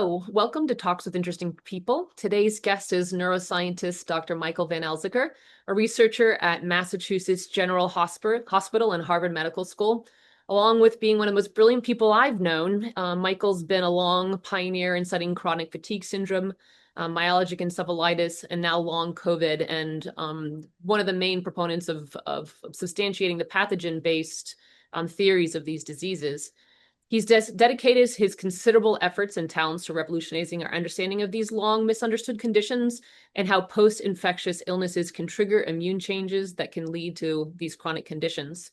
Hello, welcome to Talks with Interesting People. Today's guest is neuroscientist Dr. Michael VanElzakker, a researcher at Massachusetts General Hospital and Harvard Medical School. Along with being one of the most brilliant people I've known, Michael's been a long pioneer in studying chronic fatigue syndrome, myalgic encephalitis, and now long COVID, and one of the main proponents of substantiating the pathogen-based theories of these diseases. He's dedicated his considerable efforts and talents to revolutionizing our understanding of these long misunderstood conditions and how post-infectious illnesses can trigger immune changes that can lead to these chronic conditions.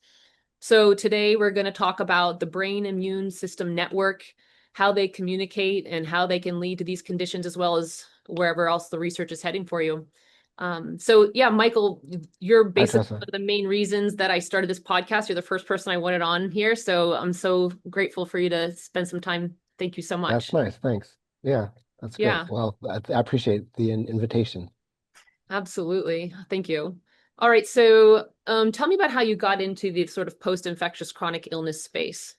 So today we're going to talk about the brain immune system network, how they communicate and how they can lead to these conditions, as well as wherever else the research is heading for you. So yeah, Michael, you're basically one of the main reasons that I started this podcast. You're the first person I wanted on here. So I'm so grateful for you to spend some time. Thank you so much. That's nice. Thanks. Yeah, that's great. Well, I appreciate the invitation. Absolutely. Thank you. All right. So tell me about how you got into the sort of post-infectious chronic illness space.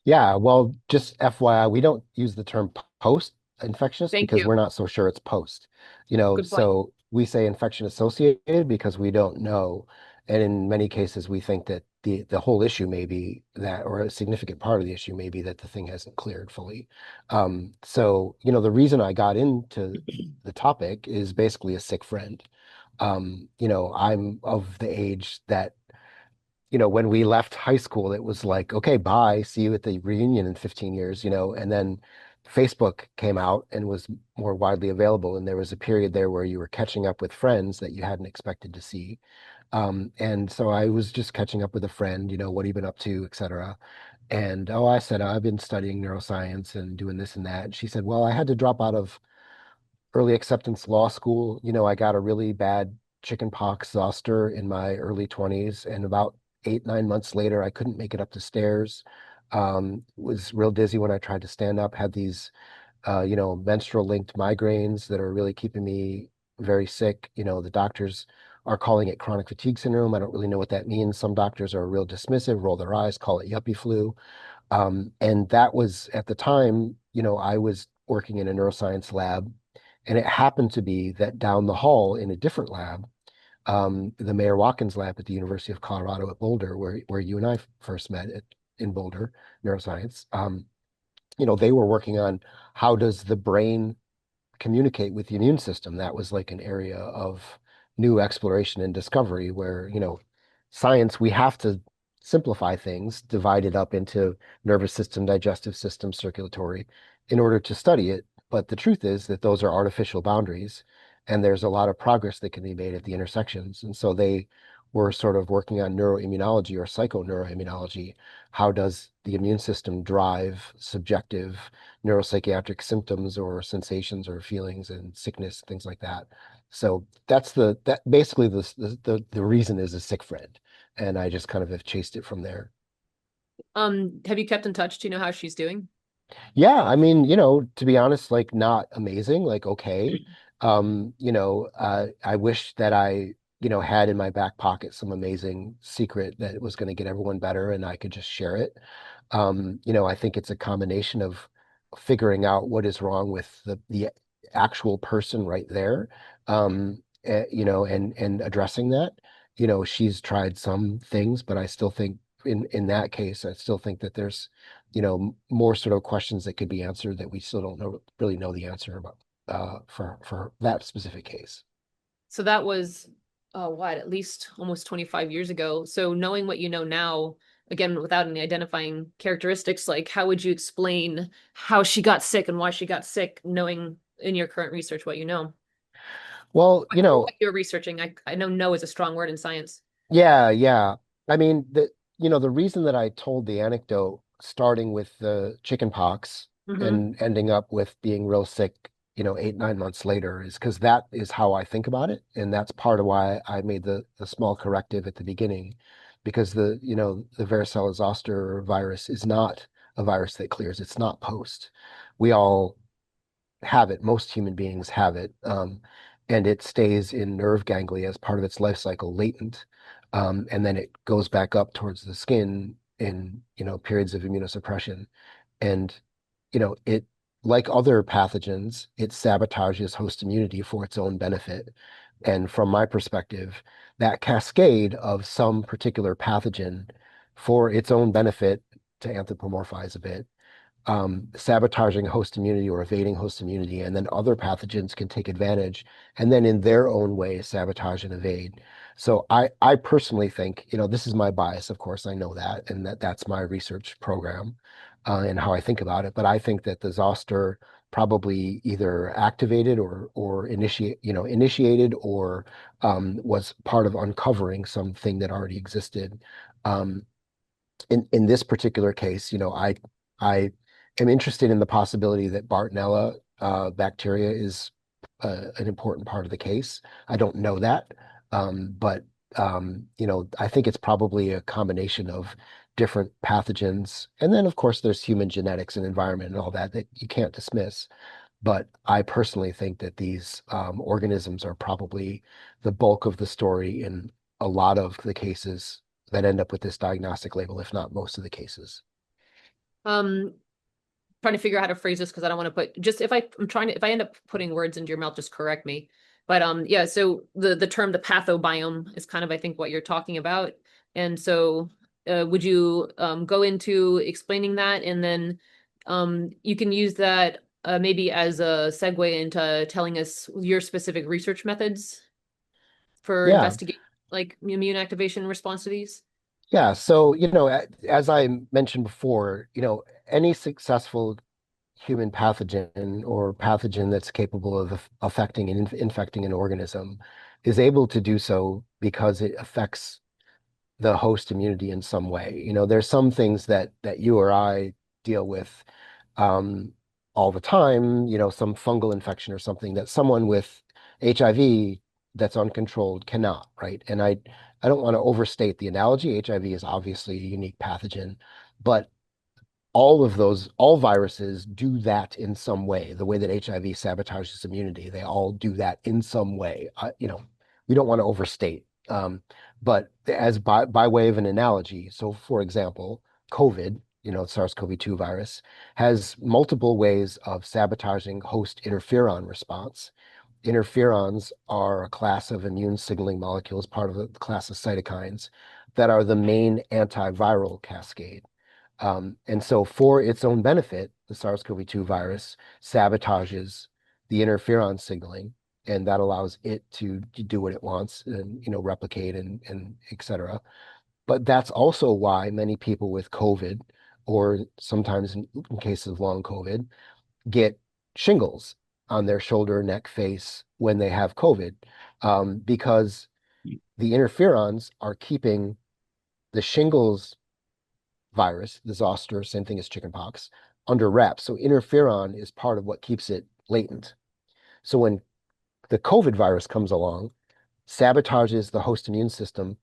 Yeah, well, just FYI, we don't use the term post-infectious Thank because you. we're not so sure it's post. Good point. So we say infection associated because we don't know. And in many cases, we think that the whole issue may be that, or a significant part of the issue may be that the thing hasn't cleared fully. So, the reason I got into the topic is basically a sick friend. I'm of the age that when we left high school, it was like, okay, bye, see you at the reunion in 15 years, and then Facebook came out and was more widely available. And there was a period there where you were catching up with friends that you hadn't expected to see. And so I was just catching up with a friend, what have you been up to, et cetera. And I said, I've been studying neuroscience and doing this and that. And she said, well, I had to drop out of early acceptance law school. I got a really bad chickenpox zoster in my early 20s, and about 8, 9 months later, I couldn't make it up the stairs. Was real dizzy when I tried to stand up, had these, menstrual linked migraines that are really keeping me very sick. The doctors are calling it chronic fatigue syndrome. I don't really know what that means. Some doctors are real dismissive, roll their eyes, call it yuppie flu. And that was at the time, I was working in a neuroscience lab, and it happened to be that down the hall in a different lab, the Mayor Watkins lab at the University of Colorado at Boulder, where you and I first met in Boulder, neuroscience, they were working on how does the brain communicate with the immune system. That was like an area of new exploration and discovery where, science, we have to simplify things, divide it up into nervous system, digestive system, circulatory, in order to study it. But the truth is that those are artificial boundaries, and there's a lot of progress that can be made at the intersections. And so they were sort of working on neuroimmunology or psychoneuroimmunology. How does the immune system drive subjective neuropsychiatric symptoms or sensations or feelings and sickness, things like that? So that basically the reason is a sick friend, and I just kind of have chased it from there. Have you kept in touch? Do you know how she's doing? Yeah, I mean, to be honest, like not amazing, like okay. I wish that I, had in my back pocket some amazing secret that was going to get everyone better and I could just share it. I think it's a combination of figuring out what is wrong with the actual person right there, and addressing that. She's tried some things, but I still think in that case, I still think that there's more sort of questions that could be answered that we still don't really know the answer about for that specific case. So that was at least almost 25 years ago. So knowing what you know now, again, without any identifying characteristics, like how would you explain how she got sick and why she got sick, knowing in your current research what you know? Well, Or what you're researching. I know no is a strong word in science. yeah. I mean, the reason that I told the anecdote, starting with the chicken pox Mm-hmm. and ending up with being real sick, 8, 9 months later, is because that is how I think about it. And that's part of why I made the small corrective at the beginning, because the varicella zoster virus is not a virus that clears. It's not post. We all have it. Most human beings have it. And it stays in nerve ganglia as part of its life cycle latent. And then it goes back up towards the skin in, periods of immunosuppression. And, it like other pathogens, it sabotages host immunity for its own benefit. And from my perspective, that cascade of some particular pathogen for its own benefit, to anthropomorphize a bit, sabotaging host immunity or evading host immunity, and then other pathogens can take advantage and then in their own way sabotage and evade. So I personally think, this is my bias, of course, I know that, and that's my research program and how I think about it. But I think that the zoster probably either activated or initiated or was part of uncovering something that already existed. Um, in this particular case, I am interested in the possibility that Bartonella bacteria is an important part of the case. I don't know that, but I think it's probably a combination of different pathogens, and then of course there's human genetics and environment and all that you can't dismiss. But I personally think that these organisms are probably the bulk of the story in a lot of the cases that end up with this diagnostic label, if not most of the cases. Um, Trying to figure out how to phrase this because I don't want to put just if I end up putting words into your mouth, just correct me. But yeah, so the term the pathobiome is kind of I think what you're talking about. And so would you go into explaining that and then you can use that maybe as a segue into telling us your specific research methods for Yeah, investigating like immune activation response to these? yeah. So, as I mentioned before, any successful human pathogen or pathogen that's capable of affecting and infecting an organism is able to do so because it affects the host immunity in some way. There's some things that you or I deal with um, all the time, some fungal infection or something that someone with HIV that's uncontrolled cannot, right? And I don't want to overstate the analogy. HIV is obviously a unique pathogen, but all viruses do that in some way. The way that HIV sabotages immunity, they all do that in some way. We don't want to overstate. But as by way of an analogy, so for example, COVID, SARS-CoV-2 virus, has multiple ways of sabotaging host interferon response. Interferons are a class of immune signaling molecules, part of the class of cytokines, that are the main antiviral cascade. And so for its own benefit, the SARS-CoV-2 virus sabotages the interferon signaling, and that allows it to do what it wants and, replicate and et cetera. But that's also why many people with COVID, or sometimes in cases of long COVID, get shingles on their shoulder, neck, face when they have COVID, because the interferons are keeping the shingles virus, the zoster, same thing as chickenpox, under wraps. So interferon is part of what keeps it latent. So when the COVID virus comes along, sabotages the host immune system,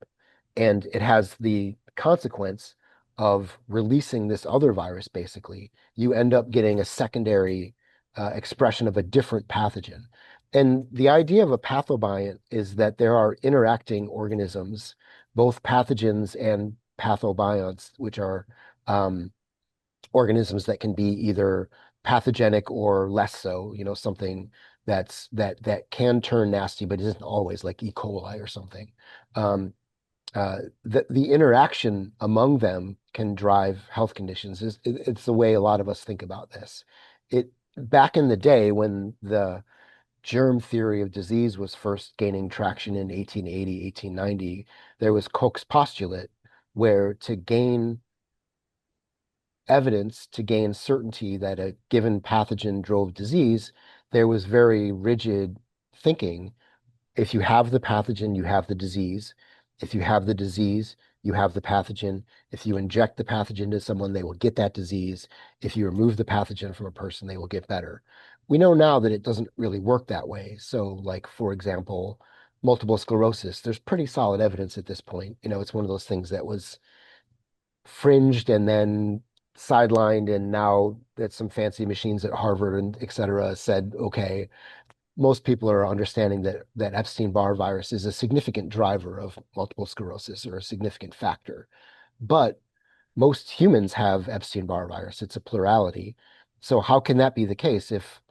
and it has the consequence of releasing this other virus, basically, you end up getting a secondary expression of a different pathogen. And the idea of a pathobiont is that there are interacting organisms, both pathogens and pathobionts, which are um, organisms that can be either pathogenic or less so, something that can turn nasty, but isn't always, like E. coli or something. Um, the interaction among them can drive health conditions. It's the way a lot of us think about this. Back in the day when the germ theory of disease was first gaining traction in 1880, 1890, there was Koch's postulate, where to gain evidence, to gain certainty that a given pathogen drove disease, there was very rigid thinking. If you have the pathogen, you have the disease. If you have the disease, you have the pathogen. If you inject the pathogen to someone, they will get that disease. If you remove the pathogen from a person, they will get better. We know now that it doesn't really work that way. So, like, for example, multiple sclerosis, there's pretty solid evidence at this point. It's one of those things that was fringed and then sidelined, and now that some fancy machines at Harvard and et cetera said, okay, most people are understanding that Epstein-Barr virus is a significant driver of multiple sclerosis, or a significant factor. But most humans have Epstein-Barr virus. It's a plurality. So how can that be the case if,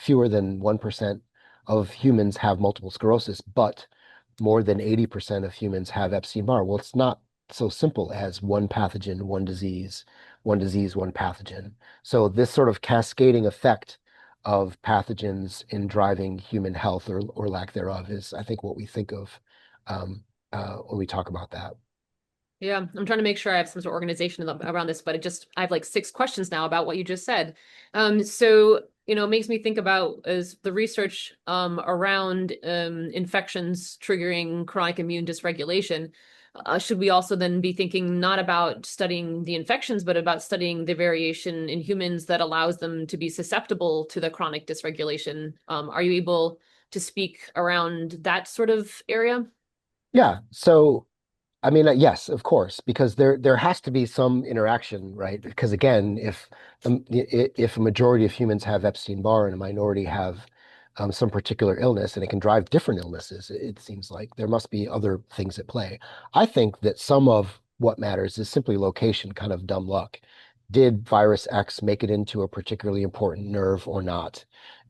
fewer than 1% of humans have multiple sclerosis, but more than 80% of humans have Epstein-Barr? Well, it's not so simple as one pathogen, one disease, one pathogen. So this sort of cascading effect of pathogens in driving human health or lack thereof is, I think, what we think of when we talk about that. Yeah, I'm trying to make sure I have some sort of organization around this, but I have like 6 questions now about what you just said. So, it makes me think about is the research around infections triggering chronic immune dysregulation. Should we also then be thinking not about studying the infections, but about studying the variation in humans that allows them to be susceptible to the chronic dysregulation? Are you able to speak around that sort of area? Yeah. So I mean, yes, of course, because there has to be some interaction, right? Because again, if a majority of humans have Epstein-Barr and a minority have some particular illness, and it can drive different illnesses, it seems like there must be other things at play. I think that some of what matters is simply location, kind of dumb luck. Did virus X make it into a particularly important nerve or not?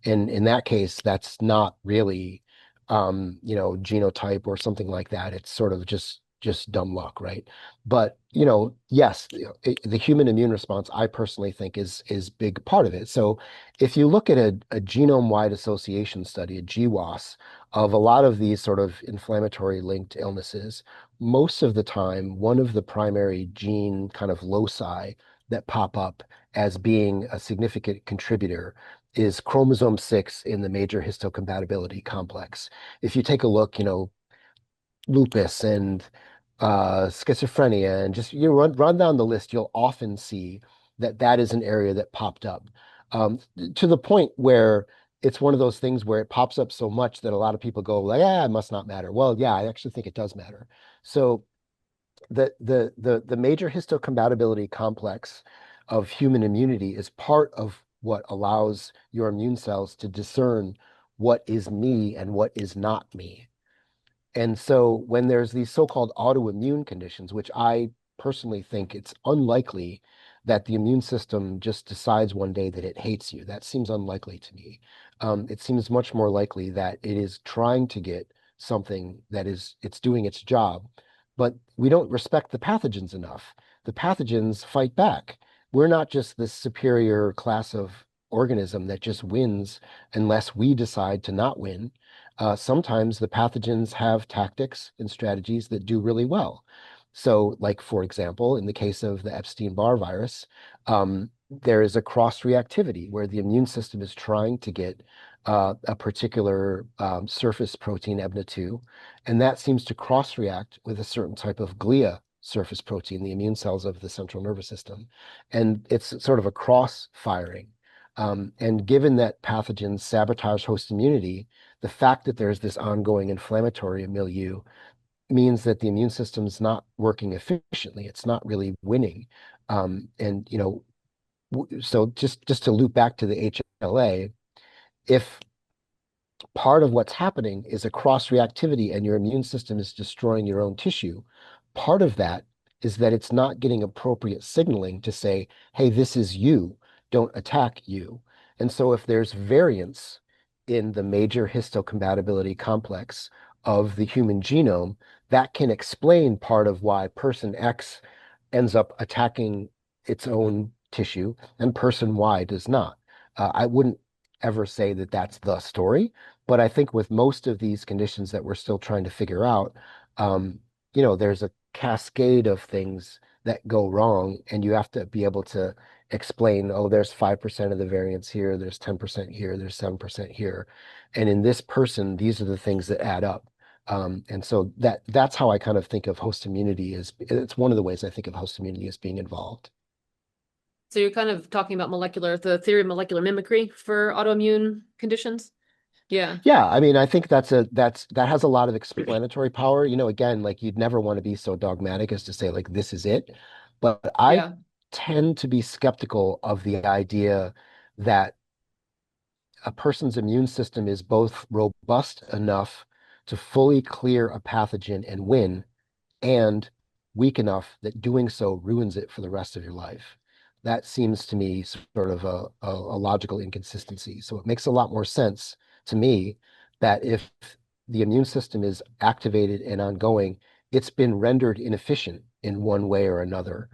And in that case, that's not really genotype or something like that. It's sort of just dumb luck, right? But yes, the human immune response, I personally think is big part of it. So if you look at a genome-wide association study, a GWAS, of a lot of these sort of inflammatory linked illnesses, most of the time, one of the primary gene kind of loci that pop up as being a significant contributor is chromosome 6 in the major histocompatibility complex. If you take a look, lupus and schizophrenia, and just you run down the list, you'll often see that that is an area that popped up to the point where it's one of those things where it pops up so much that a lot of people go like, it must not matter. Well, yeah, I actually think it does matter. So the major histocompatibility complex of human immunity is part of what allows your immune cells to discern what is me and what is not me. And so when there's these so-called autoimmune conditions, which I personally think it's unlikely that the immune system just decides one day that it hates you. That seems unlikely to me. It seems much more likely that it is trying to get something that it's doing its job, but we don't respect the pathogens enough. The pathogens fight back. We're not just this superior class of organism that just wins unless we decide to not win. Sometimes the pathogens have tactics and strategies that do really well. So, like, for example, in the case of the Epstein-Barr virus, there is a cross-reactivity where the immune system is trying to get a particular surface protein, EBNA2, and that seems to cross-react with a certain type of glia surface protein, the immune cells of the central nervous system. And it's sort of a cross-firing. And given that pathogens sabotage host immunity, the fact that there's this ongoing inflammatory milieu means that the immune system's not working efficiently. It's not really winning. And so just to loop back to the HLA, if part of what's happening is a cross-reactivity and your immune system is destroying your own tissue, part of that is that it's not getting appropriate signaling to say, hey, this is you, don't attack you. And so if there's variance in the major histocompatibility complex of the human genome, that can explain part of why person X ends up attacking its own tissue and person Y does not. I wouldn't ever say that that's the story, but I think with most of these conditions that we're still trying to figure out, there's a cascade of things that go wrong, and you have to be able to explain, oh, there's 5% of the variance here, there's 10% here, there's 7% here. And in this person, these are the things that add up. And so that's how I kind of think of host immunity it's one of the ways I think of host immunity as being involved. So you're kind of talking about the theory of molecular mimicry for autoimmune conditions? Yeah. Yeah, I mean, I think that has a lot of explanatory power. Again, like you'd never want to be so dogmatic as to say like this is it. But I Yeah. tend to be skeptical of the idea that a person's immune system is both robust enough to fully clear a pathogen and win, and weak enough that doing so ruins it for the rest of your life. That seems to me sort of a logical inconsistency. So it makes a lot more sense to me that if the immune system is activated and ongoing, it's been rendered inefficient in one way or another,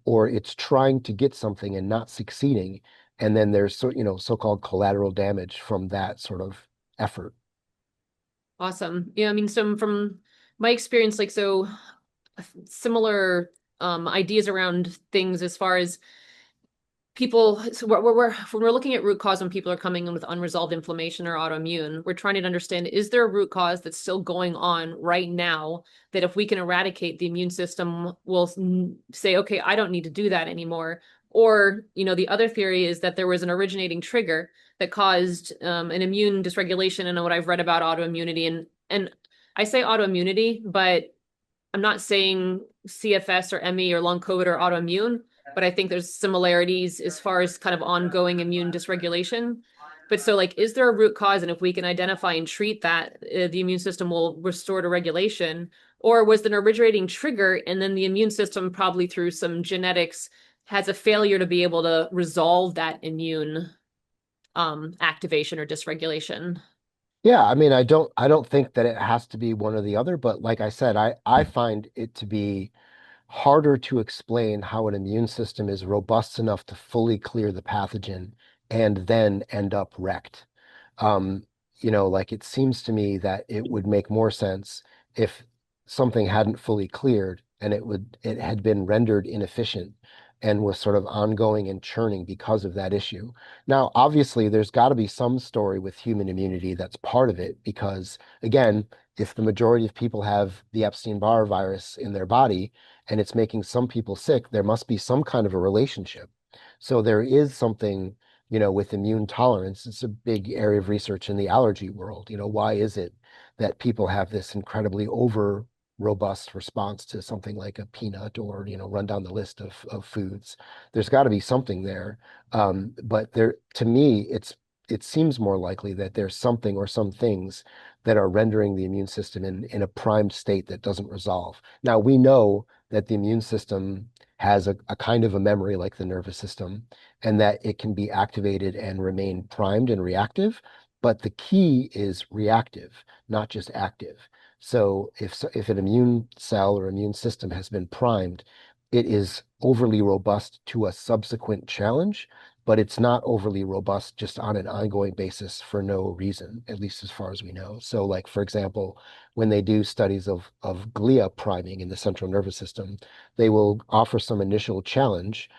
or it's trying to get something and not succeeding, and then there's so-called collateral damage from that sort of effort. Awesome. Yeah, I mean, so from my experience, like, so similar ideas around things as far as people, so when we're looking at root cause when people are coming in with unresolved inflammation or autoimmune, we're trying to understand, is there a root cause that's still going on right now that if we can eradicate, the immune system will say, okay, I don't need to do that anymore. Or, the other theory is that there was an originating trigger that caused an immune dysregulation. And what I've read about autoimmunity, and I say autoimmunity, but I'm not saying CFS or ME or long COVID or autoimmune, but I think there's similarities as far as kind of ongoing immune dysregulation. But so, like, is there a root cause? And if we can identify and treat that, the immune system will restore to regulation. Or was there an originating trigger, and then the immune system, probably through some genetics, has a failure to be able to resolve that immune activation or dysregulation? Yeah, I mean, I don't think that it has to be one or the other, but like I said, I find it to be harder to explain how an immune system is robust enough to fully clear the pathogen and then end up wrecked. Um, like it seems to me that it would make more sense if something hadn't fully cleared and it had been rendered inefficient and was sort of ongoing and churning because of that issue. Now, obviously, there's got to be some story with human immunity that's part of it because, again, if the majority of people have the Epstein-Barr virus in their body and it's making some people sick, there must be some kind of a relationship. So there is something, with immune tolerance. It's a big area of research in the allergy world. Why is it that people have this incredibly over robust response to something like a peanut or, run down the list of foods? There's got to be something there. But to me, it seems more likely that there's something or some things that are rendering the immune system in a primed state that doesn't resolve. Now, we know that the immune system has a kind of a memory like the nervous system, and that it can be activated and remain primed and reactive. But the key is reactive, not just active. So if an immune cell or immune system has been primed, it is overly robust to a subsequent challenge, but it's not overly robust just on an ongoing basis for no reason, at least as far as we know. So, like, for example, when they do studies of glia priming in the central nervous system, they will offer some initial challenge.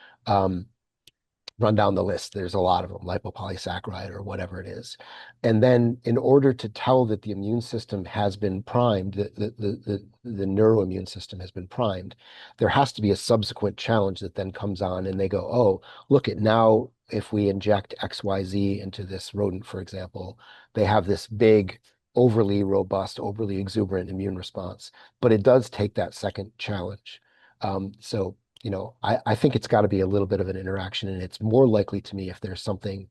Run down the list. There's a lot of them, lipopolysaccharide or whatever it is. And then in order to tell that the immune system has been primed, the neuroimmune system has been primed, there has to be a subsequent challenge that then comes on and they go, oh, look at now, if we inject XYZ into this rodent, for example, they have this big, overly robust, overly exuberant immune response. But it does take that second challenge. I think it's got to be a little bit of an interaction, and it's more likely to me if there's something,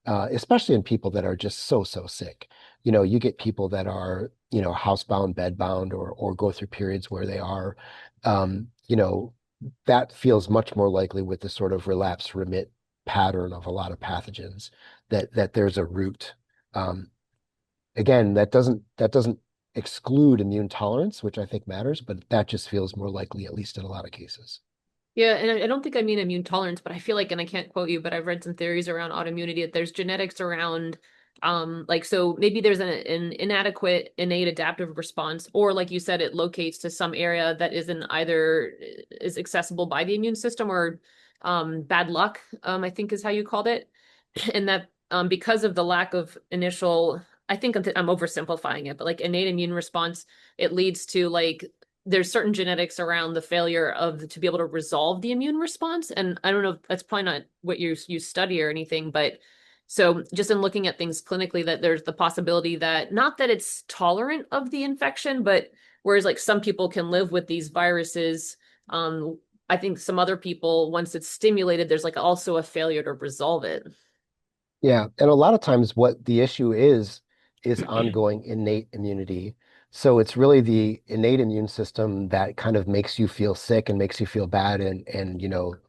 especially in people that are just so sick. You get people that are, housebound, bedbound, or go through periods where they are, that feels much more likely with the sort of relapse remit pattern of a lot of pathogens that there's a root. Um, Again, that doesn't exclude immune tolerance, which I think matters, but that just feels more likely, at least in a lot of cases. Yeah, and I don't think I mean immune tolerance, but I feel like, and I can't quote you, but I've read some theories around autoimmunity that there's genetics around, like, so maybe there's an inadequate innate adaptive response, or like you said, it locates to some area that isn't either is accessible by the immune system or bad luck, I think is how you called it. And that because of the lack of initial, I think I'm oversimplifying it, but like innate immune response, it leads to like there's certain genetics around the failure of to be able to resolve the immune response. And I don't know, that's probably not what you study or anything, but so just in looking at things clinically, that there's the possibility that not that it's tolerant of the infection, but whereas like some people can live with these viruses, I think some other people, once it's stimulated, there's like also a failure to resolve it. Yeah, and a lot of times what the issue is ongoing innate immunity. So it's really the innate immune system that kind of makes you feel sick and makes you feel bad and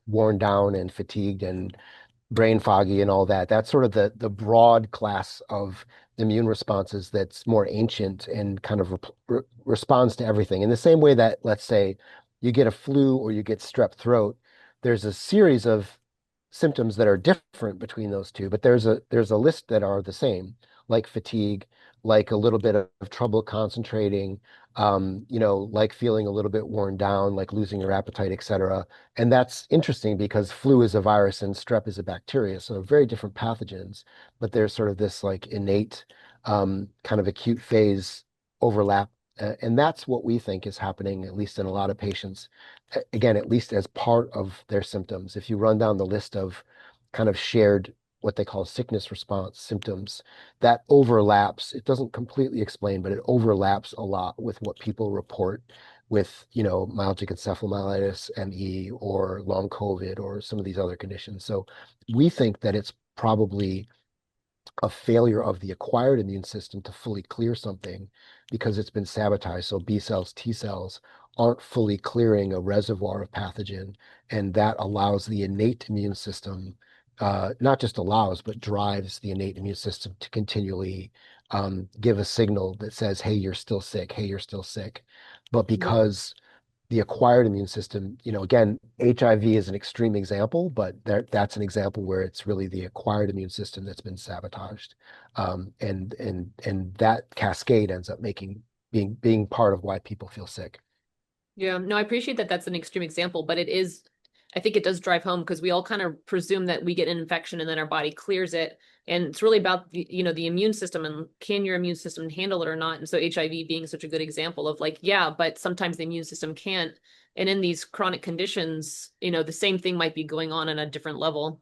worn down and fatigued and brain foggy and all that. That's sort of the broad class of immune responses that's more ancient and kind of responds to everything. In the same way that, let's say, you get a flu or you get strep throat, there's a series of symptoms that are different between those two, but there's a list that are the same, like fatigue, like a little bit of trouble concentrating, like feeling a little bit worn down, like losing your appetite, etc. And that's interesting because flu is a virus and strep is a bacteria, so very different pathogens, but there's sort of this like innate kind of acute phase overlap. And that's what we think is happening, at least in a lot of patients. Again, at least as part of their symptoms. If you run down the list of kind of shared, what they call sickness response symptoms, that overlaps. It doesn't completely explain, but it overlaps a lot with what people report with, myalgic encephalomyelitis, ME, or long COVID, or some of these other conditions. So we think that it's probably a failure of the acquired immune system to fully clear something because it's been sabotaged. So B cells, T cells aren't fully clearing a reservoir of pathogen, and that allows the innate immune system, not just allows, but drives the innate immune system to continually give a signal that says, hey, you're still sick. Hey, you're still sick. But Yeah. because the acquired immune system, again, HIV is an extreme example, but that's an example where it's really the acquired immune system that's been sabotaged. And that cascade ends up being part of why people feel sick. Yeah, no, I appreciate that that's an extreme example, but I think it does drive home because we all kind of presume that we get an infection and then our body clears it. And it's really about the immune system and can your immune system handle it or not? And so HIV being such a good example of like, yeah, but sometimes the immune system can't. And in these chronic conditions, the same thing might be going on a different level.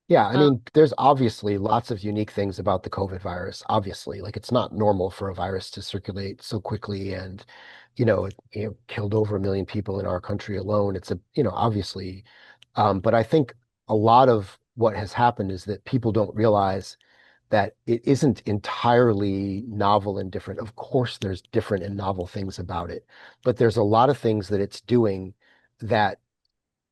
Yeah, I Um, mean, there's obviously lots of unique things about the COVID virus. Obviously, like it's not normal for a virus to circulate so quickly, and it killed over 1 million people in our country alone. It's obviously, but I think a lot of what has happened is that people don't realize that it isn't entirely novel and different. Of course, there's different and novel things about it, but there's a lot of things that it's doing that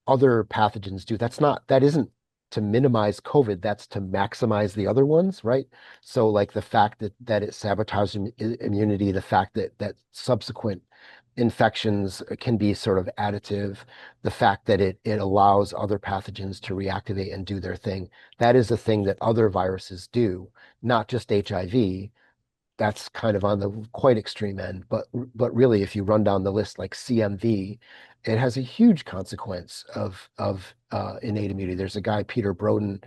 other pathogens do. That isn't to minimize COVID, that's to maximize the other ones, right? So like the fact that it sabotages immunity, the fact that subsequent infections can be sort of additive, the fact that it allows other pathogens to reactivate and do their thing. That is a thing that other viruses do, not just HIV. That's kind of on the quite extreme end. But really, if you run down the list like CMV, it has a huge consequence of innate immunity. There's a guy, Peter Broden,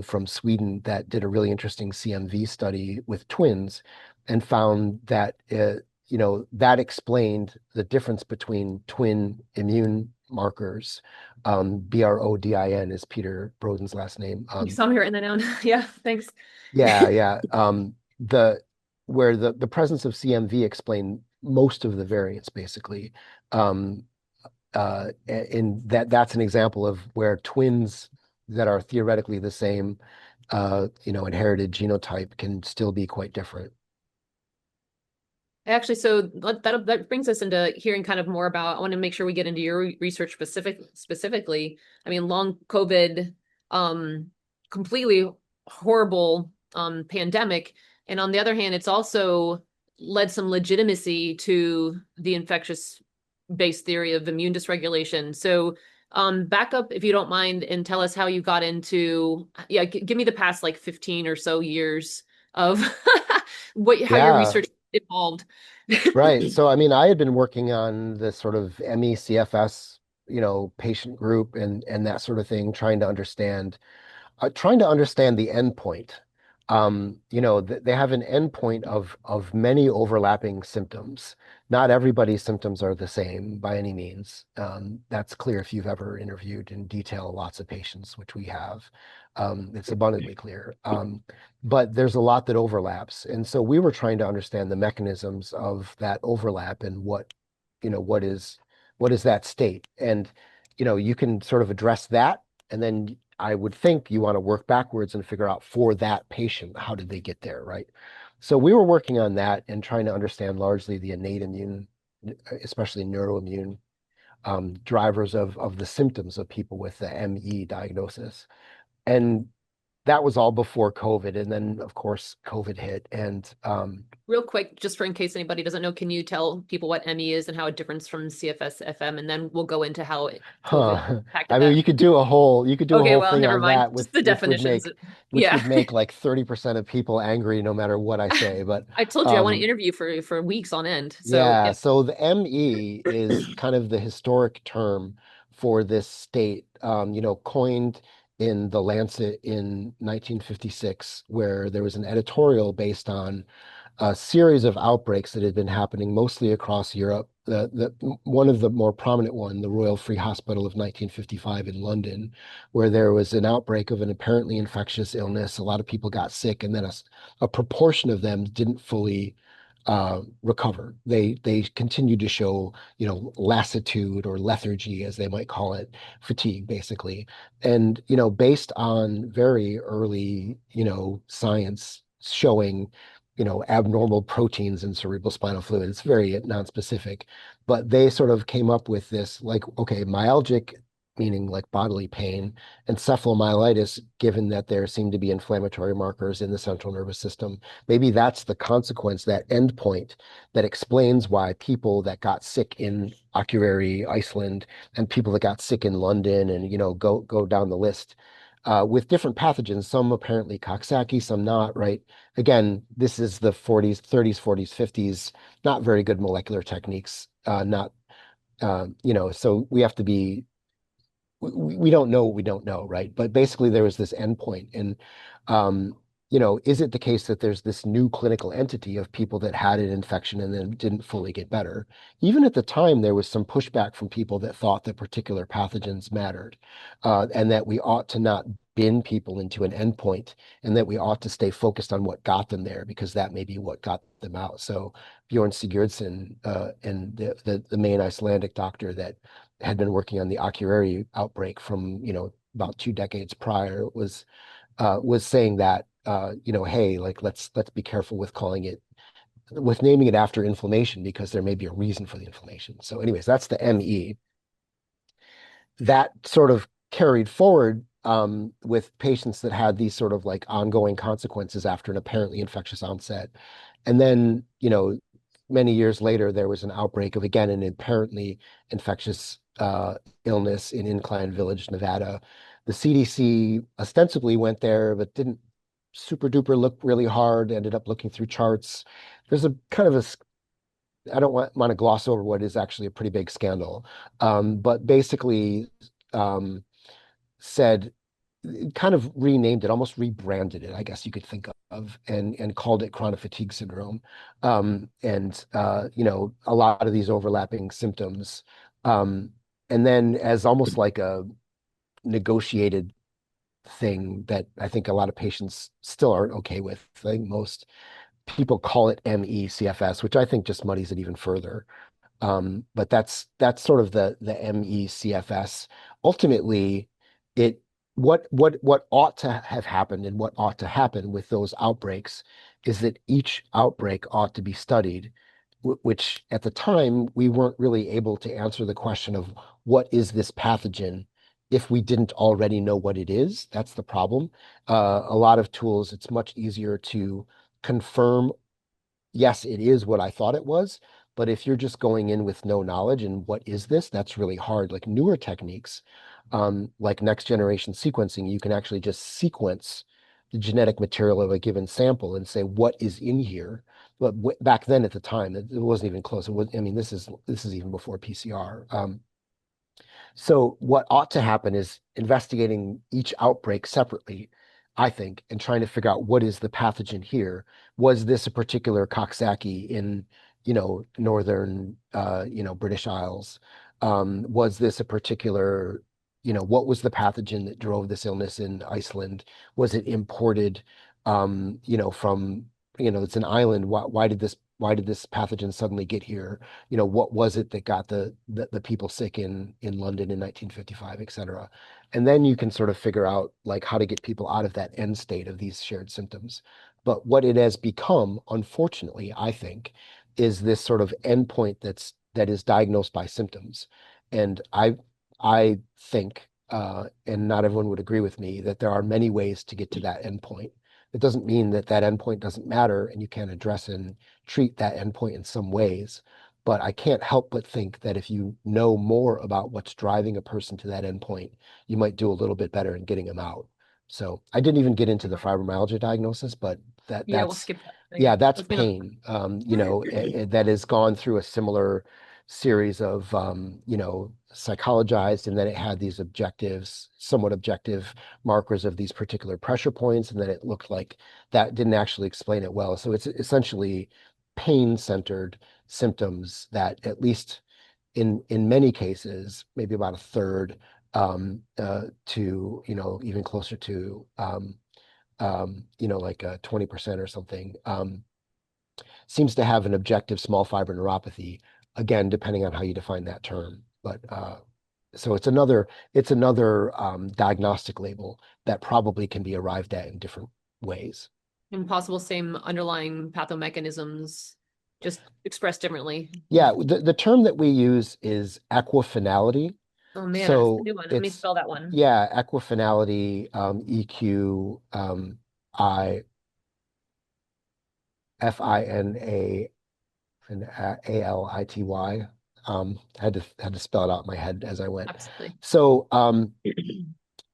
from Sweden, that did a really interesting CMV study with twins and found that that explained the difference between twin immune markers. BRODIN is Peter Broden's last name. so I'm here and then down. Yeah, thanks. Yeah, yeah. The where the presence of CMV explained most of the variants, basically. Um, and that's an example of where twins that are theoretically the same, inherited genotype can still be quite different. Actually, so that brings us into hearing kind of more about. I want to make sure we get into your research specifically. I mean, long COVID, um, completely horrible pandemic, and on the other hand, it's also led some legitimacy to the infectious based theory of immune dysregulation. So, back up if you don't mind and tell us how you got into. Yeah, give me the past like 15 or so years of how your Yeah, research evolved. right. So, I mean, I had been working on this sort of ME CFS, patient group and that sort of thing, trying to understand the endpoint. They have an endpoint of many overlapping symptoms. Not everybody's symptoms are the same by any means. That's clear if you've ever interviewed in detail lots of patients, which we have. It's abundantly clear. But there's a lot that overlaps. And so we were trying to understand the mechanisms of that overlap and you know, what is what is that state? And you can sort of address that, and then I would think you want to work backwards and figure out for that patient, how did they get there, right? So we were working on that and trying to understand largely the innate immune, especially neuroimmune drivers of the symptoms of people with the ME diagnosis. And that was all before COVID. And then, of course, COVID hit. And Real quick, just for in case anybody doesn't know, can you tell people what ME is and how it differs from CFS FM? And then we'll go into how COVID I impacted mean, that. you could do a Okay, whole well, thing never on mind. that Just the definitions. which Yeah. would make like 30% of people angry no matter what I say. But I told you I want to um, interview for weeks on end. So yeah, yeah. so the ME is kind of the historic term for this state, coined in the Lancet in 1956, where there was an editorial based on a series of outbreaks that had been happening mostly across Europe. One of the more prominent one, the Royal Free Hospital of 1955 in London, where there was an outbreak of an apparently infectious illness. A lot of people got sick, and then a proportion of them didn't fully recover. They continued to show, lassitude or lethargy, as they might call it, fatigue, basically. And, based on very early, science showing abnormal proteins in cerebrospinal fluid. It's very non-specific, but they sort of came up with this like, okay, myalgic, meaning like bodily pain, encephalomyelitis, given that there seem to be inflammatory markers in the central nervous system. Maybe that's the consequence, that endpoint that explains why people that got sick in Akureyri, Iceland, and people that got sick in London, and go down the list. With different pathogens, some apparently Coxsackie, some not, right? Again, this is the 40s, 30s, 40s, 50s, not very good molecular techniques, not, so we have to be, we don't know what we don't know, right? But basically there was this endpoint. And, is it the case that there's this new clinical entity of people that had an infection and then didn't fully get better? Even at the time, there was some pushback from people that thought that particular pathogens mattered, and that we ought to not bin people into an endpoint, and that we ought to stay focused on what got them there, because that may be what got them out. So Bjorn Sigurdsson, and the main Icelandic doctor that had been working on the Akureyri outbreak from, about 2 decades prior, was saying that, hey, like let's be careful with naming it after inflammation, because there may be a reason for the inflammation. So anyways, that's the ME. That sort of carried forward with patients that had these sort of like ongoing consequences after an apparently infectious onset. And then, many years later, there was an outbreak of, again, an apparently infectious illness in Incline Village, Nevada. The CDC ostensibly went there, but didn't super duper look really hard, ended up looking through charts. There's a kind of I don't want to gloss over what is actually a pretty big scandal, but basically um, said, kind of renamed it, almost rebranded it, I guess you could think of, and called it chronic fatigue syndrome. And a lot of these overlapping symptoms. Um, and then as almost like a negotiated thing that I think a lot of patients still aren't okay with. I think most people call it ME/CFS, which I think just muddies it even further. But that's sort of the ME/CFS. Ultimately, it what ought to have happened and what ought to happen with those outbreaks is that each outbreak ought to be studied, which at the time we weren't really able to answer the question of what is this pathogen if we didn't already know what it is. That's the problem. A lot of tools, it's much easier to confirm, yes, it is what I thought it was. But if you're just going in with no knowledge and what is this, that's really hard. Like newer techniques, like next generation sequencing, you can actually just sequence the genetic material of a given sample and say what is in here. But back then at the time, it wasn't even close. It was, I mean, this is even before PCR. So what ought to happen is investigating each outbreak separately, I think, and trying to figure out what is the pathogen here. Was this a particular Coxsackie in, northern, British Isles? Was this a particular, what was the pathogen that drove this illness in Iceland? Was it imported, from, it's an island. Why did this pathogen suddenly get here? What was it that got the people sick in London in 1955, et cetera. And then you can sort of figure out like how to get people out of that end state of these shared symptoms. But what it has become, unfortunately, I think, is this sort of endpoint that is diagnosed by symptoms. And I think, and not everyone would agree with me, that there are many ways to get to that endpoint. It doesn't mean that that endpoint doesn't matter and you can't address and treat that endpoint in some ways. But I can't help but think that if you know more about what's driving a person to that endpoint, you might do a little bit better in getting them out. So I didn't even get into the fibromyalgia diagnosis, but Yeah, we'll that's skip that. yeah, that's Let's move on. pain. That has gone through a similar series of psychologized, and then it had these objectives, somewhat objective markers of these particular pressure points, and then it looked like that didn't actually explain it well. So it's essentially pain-centered symptoms that, at least in many cases, maybe about a third, to even closer to like 20% or something, seems to have an objective small fiber neuropathy, again, depending on how you define that term. But so it's another diagnostic label that probably can be arrived at in different ways. And possible same underlying pathomechanisms, just expressed differently. Yeah, the term that we use is equifinality. Oh man, that's a So new one. Let me it's, spell that one. yeah, equifinality, EQ, FINA and ALITY. Had to spell it out in my head as I went. Absolutely. So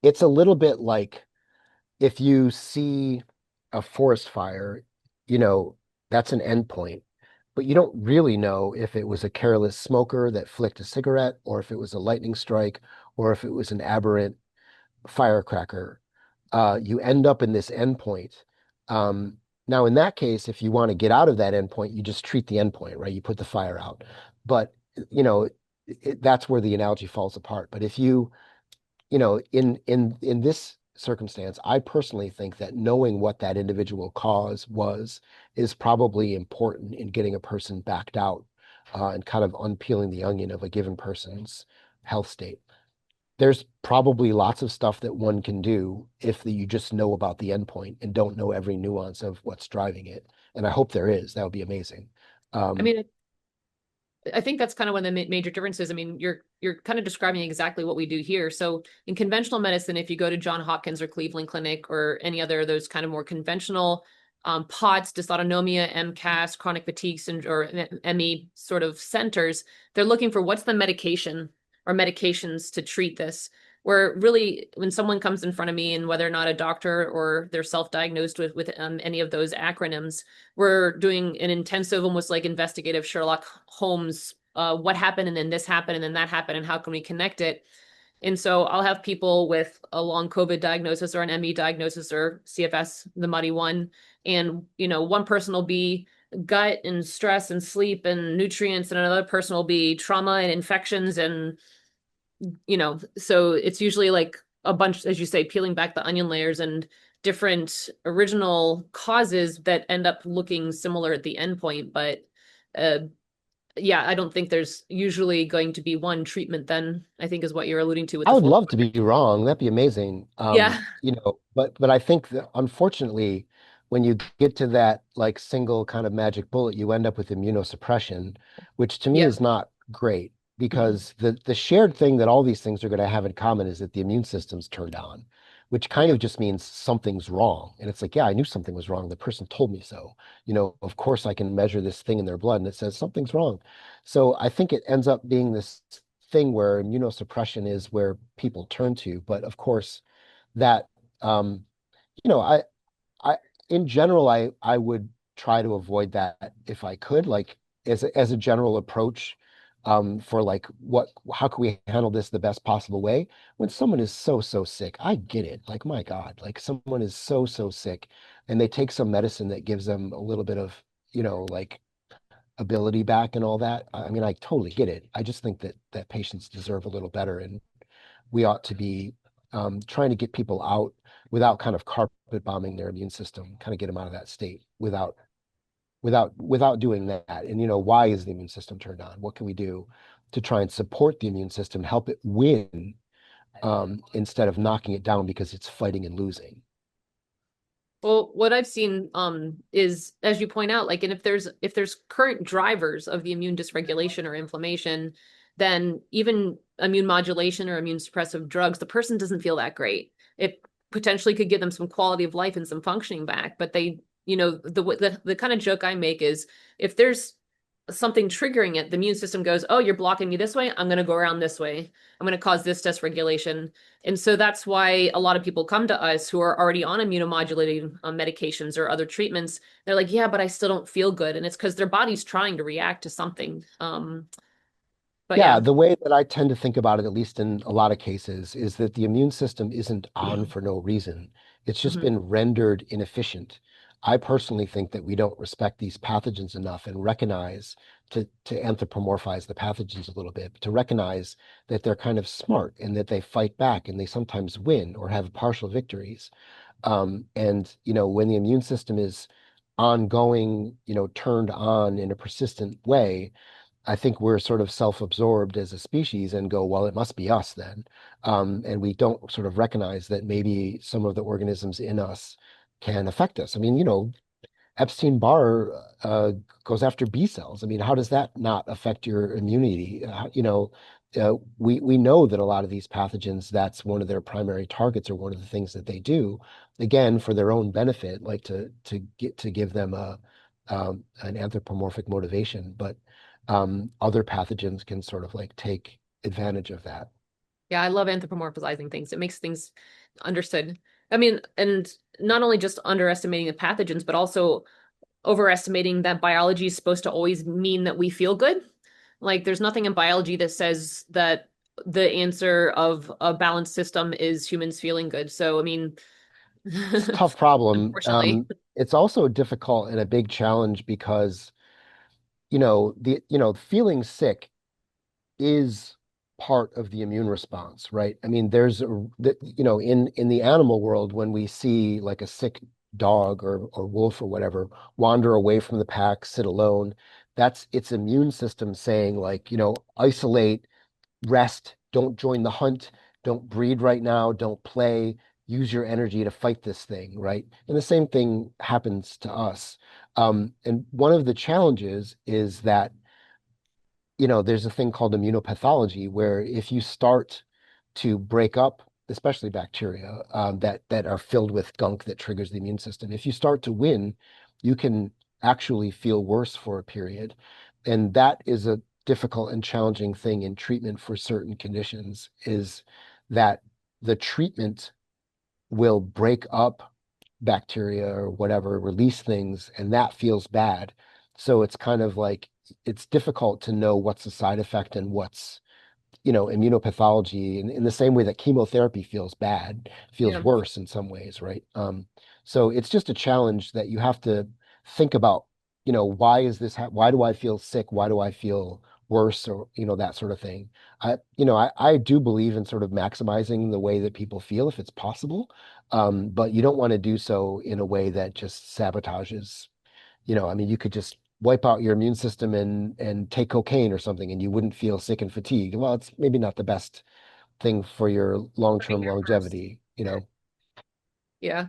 it's a little bit like if you see a forest fire, you know, that's an endpoint, but you don't really know if it was a careless smoker that flicked a cigarette, or if it was a lightning strike, or if it was an aberrant firecracker. You end up in this endpoint. Um, Now, in that case, if you want to get out of that endpoint, you just treat the endpoint, right? You put the fire out. But, you know, that's where the analogy falls apart. But if in this circumstance, I personally think that knowing what that individual cause was is probably important in getting a person backed out, and kind of unpeeling the onion of a given person's health state. There's probably lots of stuff that one can do if you just know about the endpoint and don't know every nuance of what's driving it. And I hope there is. That would be amazing. I Um, mean, I think that's kind of one of the major differences. I mean, you're kind of describing exactly what we do here. So in conventional medicine, if you go to John Hopkins or Cleveland Clinic or any other of those kind of more conventional POTS, dysautonomia, MCAS, chronic fatigue syndrome, or ME sort of centers, they're looking for what's the medication or medications to treat this. Where really, when someone comes in front of me, and whether or not a doctor or they're self-diagnosed with any of those acronyms, we're doing an intensive, almost like investigative Sherlock Holmes. What happened, and then this happened, and then that happened, and how can we connect it? And so I'll have people with a long COVID diagnosis or an ME diagnosis or CFS, the muddy one. And, one person will be gut and stress and sleep and nutrients, and another person will be trauma and infections. And, so it's usually like a bunch, as you say, peeling back the onion layers and different original causes that end up looking similar at the endpoint. But uh, yeah, I don't think there's usually going to be one treatment then, I think is what you're alluding to with I the would four. love to be wrong. That'd be amazing. Yeah. But I think that, unfortunately, when you get to that like single kind of magic bullet, you end up with immunosuppression, which to me Yeah. is not great, Mhm. because the shared thing that all these things are going to have in common is that the immune system's turned on, which kind of Yep. just means something's wrong. And it's like, yeah, I knew something was wrong. The person told me so. Of course I can measure this thing in their blood and it says something's wrong. So I think it ends up being this thing where immunosuppression is where people turn to. But of course, that um, you know, I in general, I would try to avoid that if I could, like as a general approach, for like how can we handle this the best possible way? When someone is so sick, I get it. Like, my God, like someone is so sick, and they take some medicine that gives them a little bit of, like ability back and all that. I mean, I totally get it. I just think that patients deserve a little better, and we ought to be trying to get people out without kind of carpet bombing their immune system, kind of get them out of that state without doing that. And why is the immune system turned on? What can we do to try and support the immune system, help it win, instead of knocking it down because it's fighting and losing? Well, what I've seen is, as you point out, like, and if there's current drivers of the immune dysregulation or inflammation, then even immune modulation or immune suppressive drugs, the person doesn't feel that great. It potentially could give them some quality of life and some functioning back, but they, the kind of joke I make is if there's something triggering it, the immune system goes, "Oh, you're blocking me this way. I'm going to go around this way. I'm going to cause this dysregulation." And so that's why a lot of people come to us who are already on immunomodulating medications or other treatments. They're like, yeah, but I still don't feel good. And it's because their body's trying to react to something. But Yeah, yeah. the way that I tend to think about it, at least in a lot of cases, is that the immune system isn't on for no reason. It's just Mhm. been rendered inefficient. I personally think that we don't respect these pathogens enough and recognize to anthropomorphize the pathogens a little bit, to recognize that they're kind of smart and that they fight back and they sometimes win or have partial victories. And when the immune system is ongoing, turned on in a persistent way, I think we're sort of self-absorbed as a species and go, well, it must be us then. And we don't sort of recognize that maybe some of the organisms in us can affect us. I mean, Epstein-Barr goes after B cells. I mean, how does that not affect your immunity? We know that a lot of these pathogens, that's one of their primary targets or one of the things that they do, again, for their own benefit, like to give them an anthropomorphic motivation. But other pathogens can sort of like take advantage of that. Yeah, I love anthropomorphizing things. It makes things understood. I mean, and not only just underestimating the pathogens, but also overestimating that biology is supposed to always mean that we feel good. Like, there's nothing in biology that says that the answer of a balanced system is humans feeling good. So, I mean, It's a tough problem. unfortunately, It's also difficult and a big challenge because, feeling sick is part of the immune response, right? I mean, in the animal world, when we see like a sick dog or wolf or whatever wander away from the pack, sit alone, that's its immune system saying like, isolate, rest, don't join the hunt, don't breed right now, don't play, use your energy to fight this thing, right? And the same thing happens to us. And one of the challenges is that there's a thing called immunopathology where if you start to break up, especially bacteria that are filled with gunk that triggers the immune system, if you start to win, you can actually feel worse for a period. And that is a difficult and challenging thing in treatment for certain conditions, is that the treatment will break up bacteria or whatever, release things, and that feels bad. So it's kind of like it's difficult to know what's a side effect and what's, immunopathology in the same way that chemotherapy feels bad, feels yeah. worse in some ways, right? So it's just a challenge that you have to think about, why is this, why do I feel sick? Why do I feel worse? Or, that sort of thing. I do believe in sort of maximizing the way that people feel if it's possible. But you don't want to do so in a way that just sabotages, I mean, you could just wipe out your immune system and take cocaine or something and you wouldn't feel sick and fatigued. Well, it's maybe not the best thing for your Putting long-term there first. longevity. Yeah.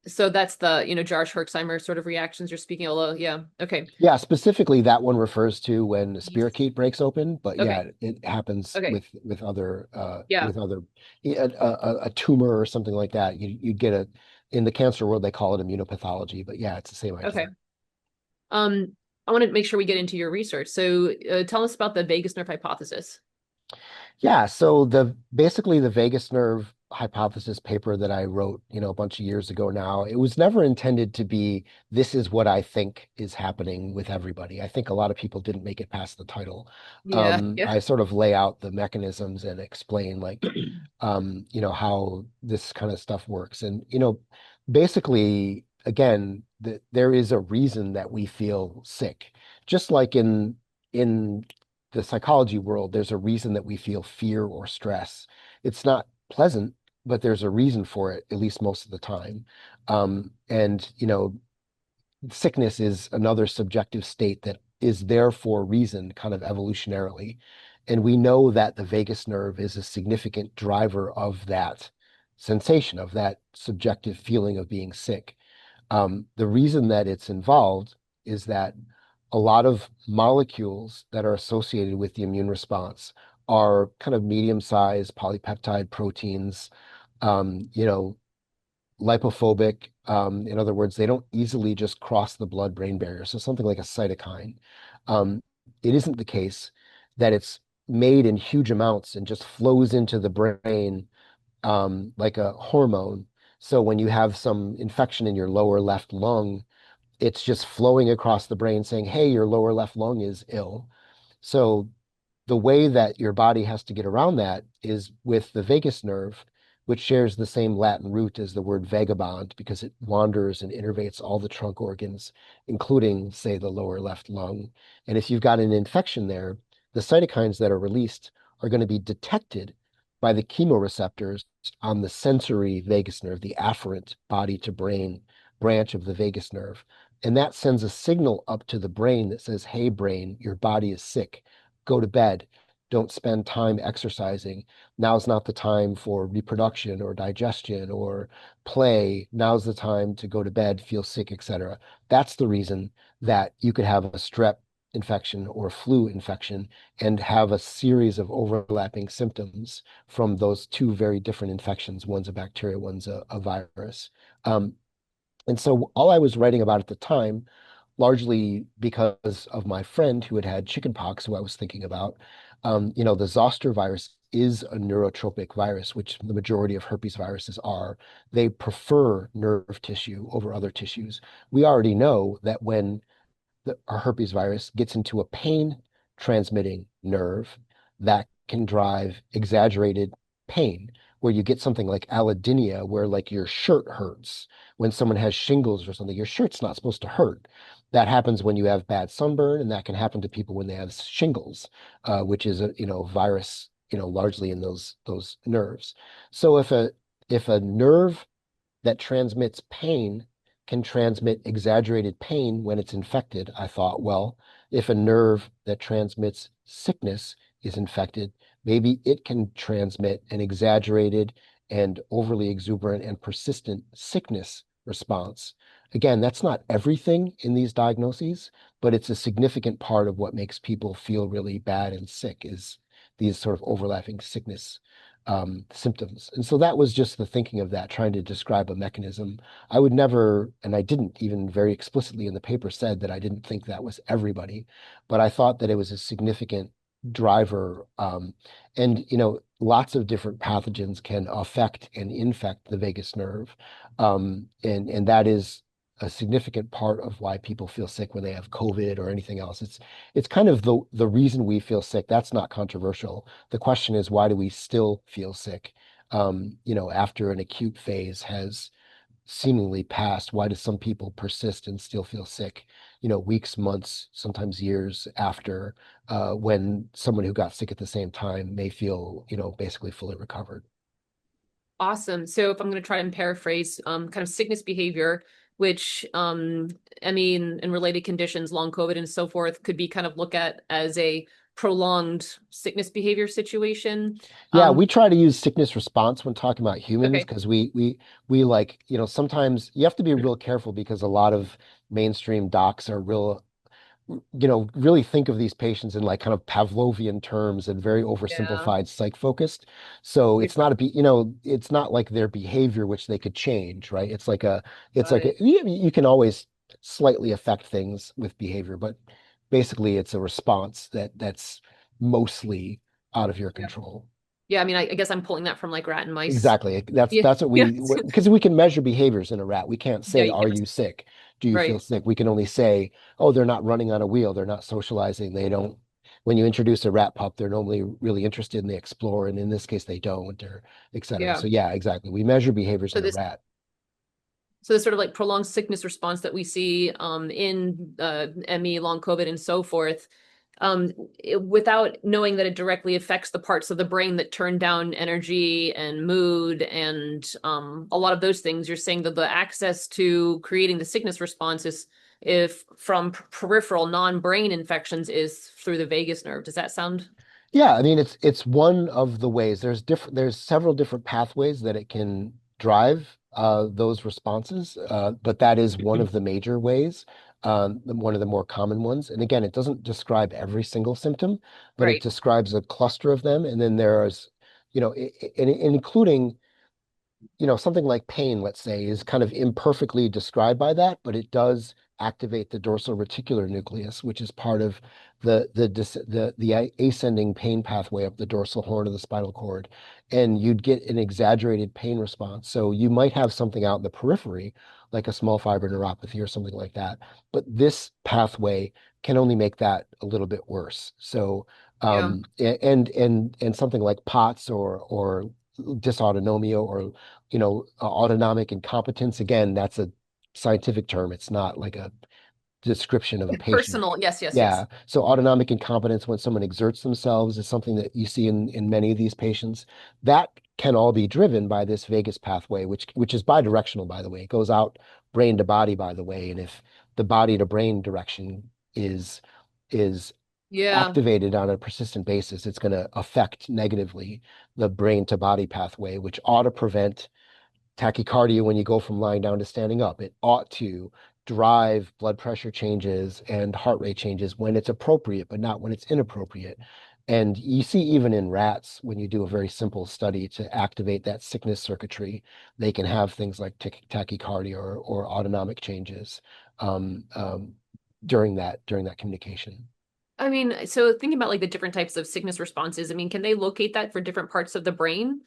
So that's the, Jarsch Herxheimer sort of reactions you're speaking, although, yeah. Okay. Yeah, specifically that one refers to when the Yes. spirochete breaks open, but Okay. yeah, it happens Okay. with other Yeah. with other a tumor or something like that. You get a in the cancer world they call it immunopathology, but yeah, it's the same Okay. idea. I want to make sure we get into your research. So, tell us about the vagus nerve hypothesis. Yeah, so basically the vagus nerve hypothesis paper that I wrote, a bunch of years ago now, it was never intended to be this is what I think is happening with everybody. I think a lot of people didn't make it past the title. Yeah. Yeah. I sort of lay out the mechanisms and explain like how this kind of stuff works. And basically again, there is a reason that we feel sick. Just like in the psychology world, there's a reason that we feel fear or stress. It's not pleasant, but there's a reason for it, at least most of the time. And sickness is another subjective state that is there for a reason, kind of evolutionarily. And we know that the vagus nerve is a significant driver of that sensation, of that subjective feeling of being sick. The reason that it's involved is that a lot of molecules that are associated with the immune response are kind of medium-sized polypeptide proteins, you know, lipophobic. In other words, they don't easily just cross the blood-brain barrier. So something like a cytokine. It isn't the case that it's made in huge amounts and just flows into the brain like a hormone. So when you have some infection in your lower left lung, it's just flowing across the brain saying, hey, your lower left lung is ill. So the way that your body has to get around that is with the vagus nerve, which shares the same Latin root as the word vagabond because it wanders and innervates all the trunk organs, including, say, the lower left lung. And if you've got an infection there, the cytokines that are released are going to be detected by the chemoreceptors on the sensory vagus nerve, the afferent body to brain branch of the vagus nerve. And that sends a signal up to the brain that says, hey, brain, your body is sick. Go to bed. Don't spend time exercising. Now's not the time for reproduction or digestion or play. Now's the time to go to bed, feel sick, etc. That's the reason that you could have a strep infection or flu infection and have a series of overlapping symptoms from those two very different infections. One's a bacteria, one's a virus. And so all I was writing about at the time, largely because of my friend who had had chickenpox, who I was thinking about, the zoster virus is a neurotropic virus, which the majority of herpes viruses are. They prefer nerve tissue over other tissues. We already know that when a herpes virus gets into a pain transmitting nerve, that can drive exaggerated pain, where you get something like allodynia, where like your shirt hurts. When someone has shingles or something, your shirt's not supposed to hurt. That happens when you have bad sunburn, and that can happen to people when they have shingles, which is a virus, largely in those nerves. So if a nerve that transmits pain can transmit exaggerated pain when it's infected, I thought, well, if a nerve that transmits sickness is infected, maybe it can transmit an exaggerated and overly exuberant and persistent sickness response. Again, that's not everything in these diagnoses, but it's a significant part of what makes people feel really bad and sick is these sort of overlapping sickness symptoms. And so that was just the thinking of that, trying to describe a mechanism. I would never, and I didn't even very explicitly in the paper said that I didn't think that was everybody, but I thought that it was a significant driver. And, lots of different pathogens can affect and infect the vagus nerve. And that is a significant part of why people feel sick when they have COVID or anything else. It's kind of the reason we feel sick. That's not controversial. The question is, why do we still feel sick? After an acute phase has seemingly passed, why do some people persist and still feel sick, weeks, months, sometimes years after, when someone who got sick at the same time may feel, basically fully recovered? Awesome. So if I'm going to try and paraphrase, kind of sickness behavior, which, and related conditions, long COVID and so forth, could be kind of looked at as a prolonged sickness behavior situation. Yeah, we try to use sickness response when talking about humans Okay. because we like, sometimes you have to be real careful because a lot of mainstream docs are really think of these patients in like kind of Pavlovian terms and very Yeah. oversimplified psych focused. So Okay. it's not like their behavior, which they could change, right? Got it. You can always slightly affect things with behavior, but basically it's a response that's mostly out of your Yeah. control. Yeah. I guess I'm pulling that from like rat and mice. Exactly. That's Yeah. that's what Yeah. because we can measure behaviors in a rat. We can't Yeah. say, You "Are can't. you sick? Do you feel Right. sick?" We can only say, "Oh, they're not running on a wheel. They're not socializing. They don't." When you introduce a rat pup, they're normally really interested and they explore, and in this case, they don't, or et cetera. Yeah. So yeah, exactly. We measure behaviors So in a this rat. So this sort of like prolonged sickness response that we see in ME, long COVID, and so forth, without knowing that it directly affects the parts of the brain that turn down energy and mood and a lot of those things, you're saying that the access to creating the sickness response is if from peripheral non-brain infections is through the vagus nerve. Does that sound? Yeah, I mean it's one of the ways. There's several different pathways that it can drive those responses, but that is one of the major ways, one of the more common ones. And again, it doesn't describe every single symptom, but it Right. describes a cluster of them. And then there's, including something like pain, let's say, is kind of imperfectly described by that, but it does activate the dorsal reticular nucleus, which is part of the ascending pain pathway up the dorsal horn of the spinal cord, and you'd get an exaggerated pain response. So you might have something out in the periphery, like a small fiber neuropathy or something like that, but this pathway can only make that a little bit worse. So Yeah. and something like POTS or dysautonomia or autonomic incompetence. Again, that's a scientific term. It's not like a description of a patient. Personal. Yes, yes, yes. Yeah. So autonomic incompetence, when someone exerts themselves, is something that you see in many of these patients. That can all be driven by this vagus pathway, which is bidirectional, by the way. It goes out brain to body, by the way. And if the body to brain direction is Yeah. activated on a persistent basis, it's going to affect negatively the brain to body pathway, which ought to prevent tachycardia when you go from lying down to standing up. It ought to drive blood pressure changes and heart rate changes when it's appropriate, but not when it's inappropriate. And you see, even in rats, when you do a very simple study to activate that sickness circuitry, they can have things like tachycardia or autonomic changes um, um, during that communication. I mean, so thinking about like the different types of sickness responses, I mean, can they locate that for different parts of the brain?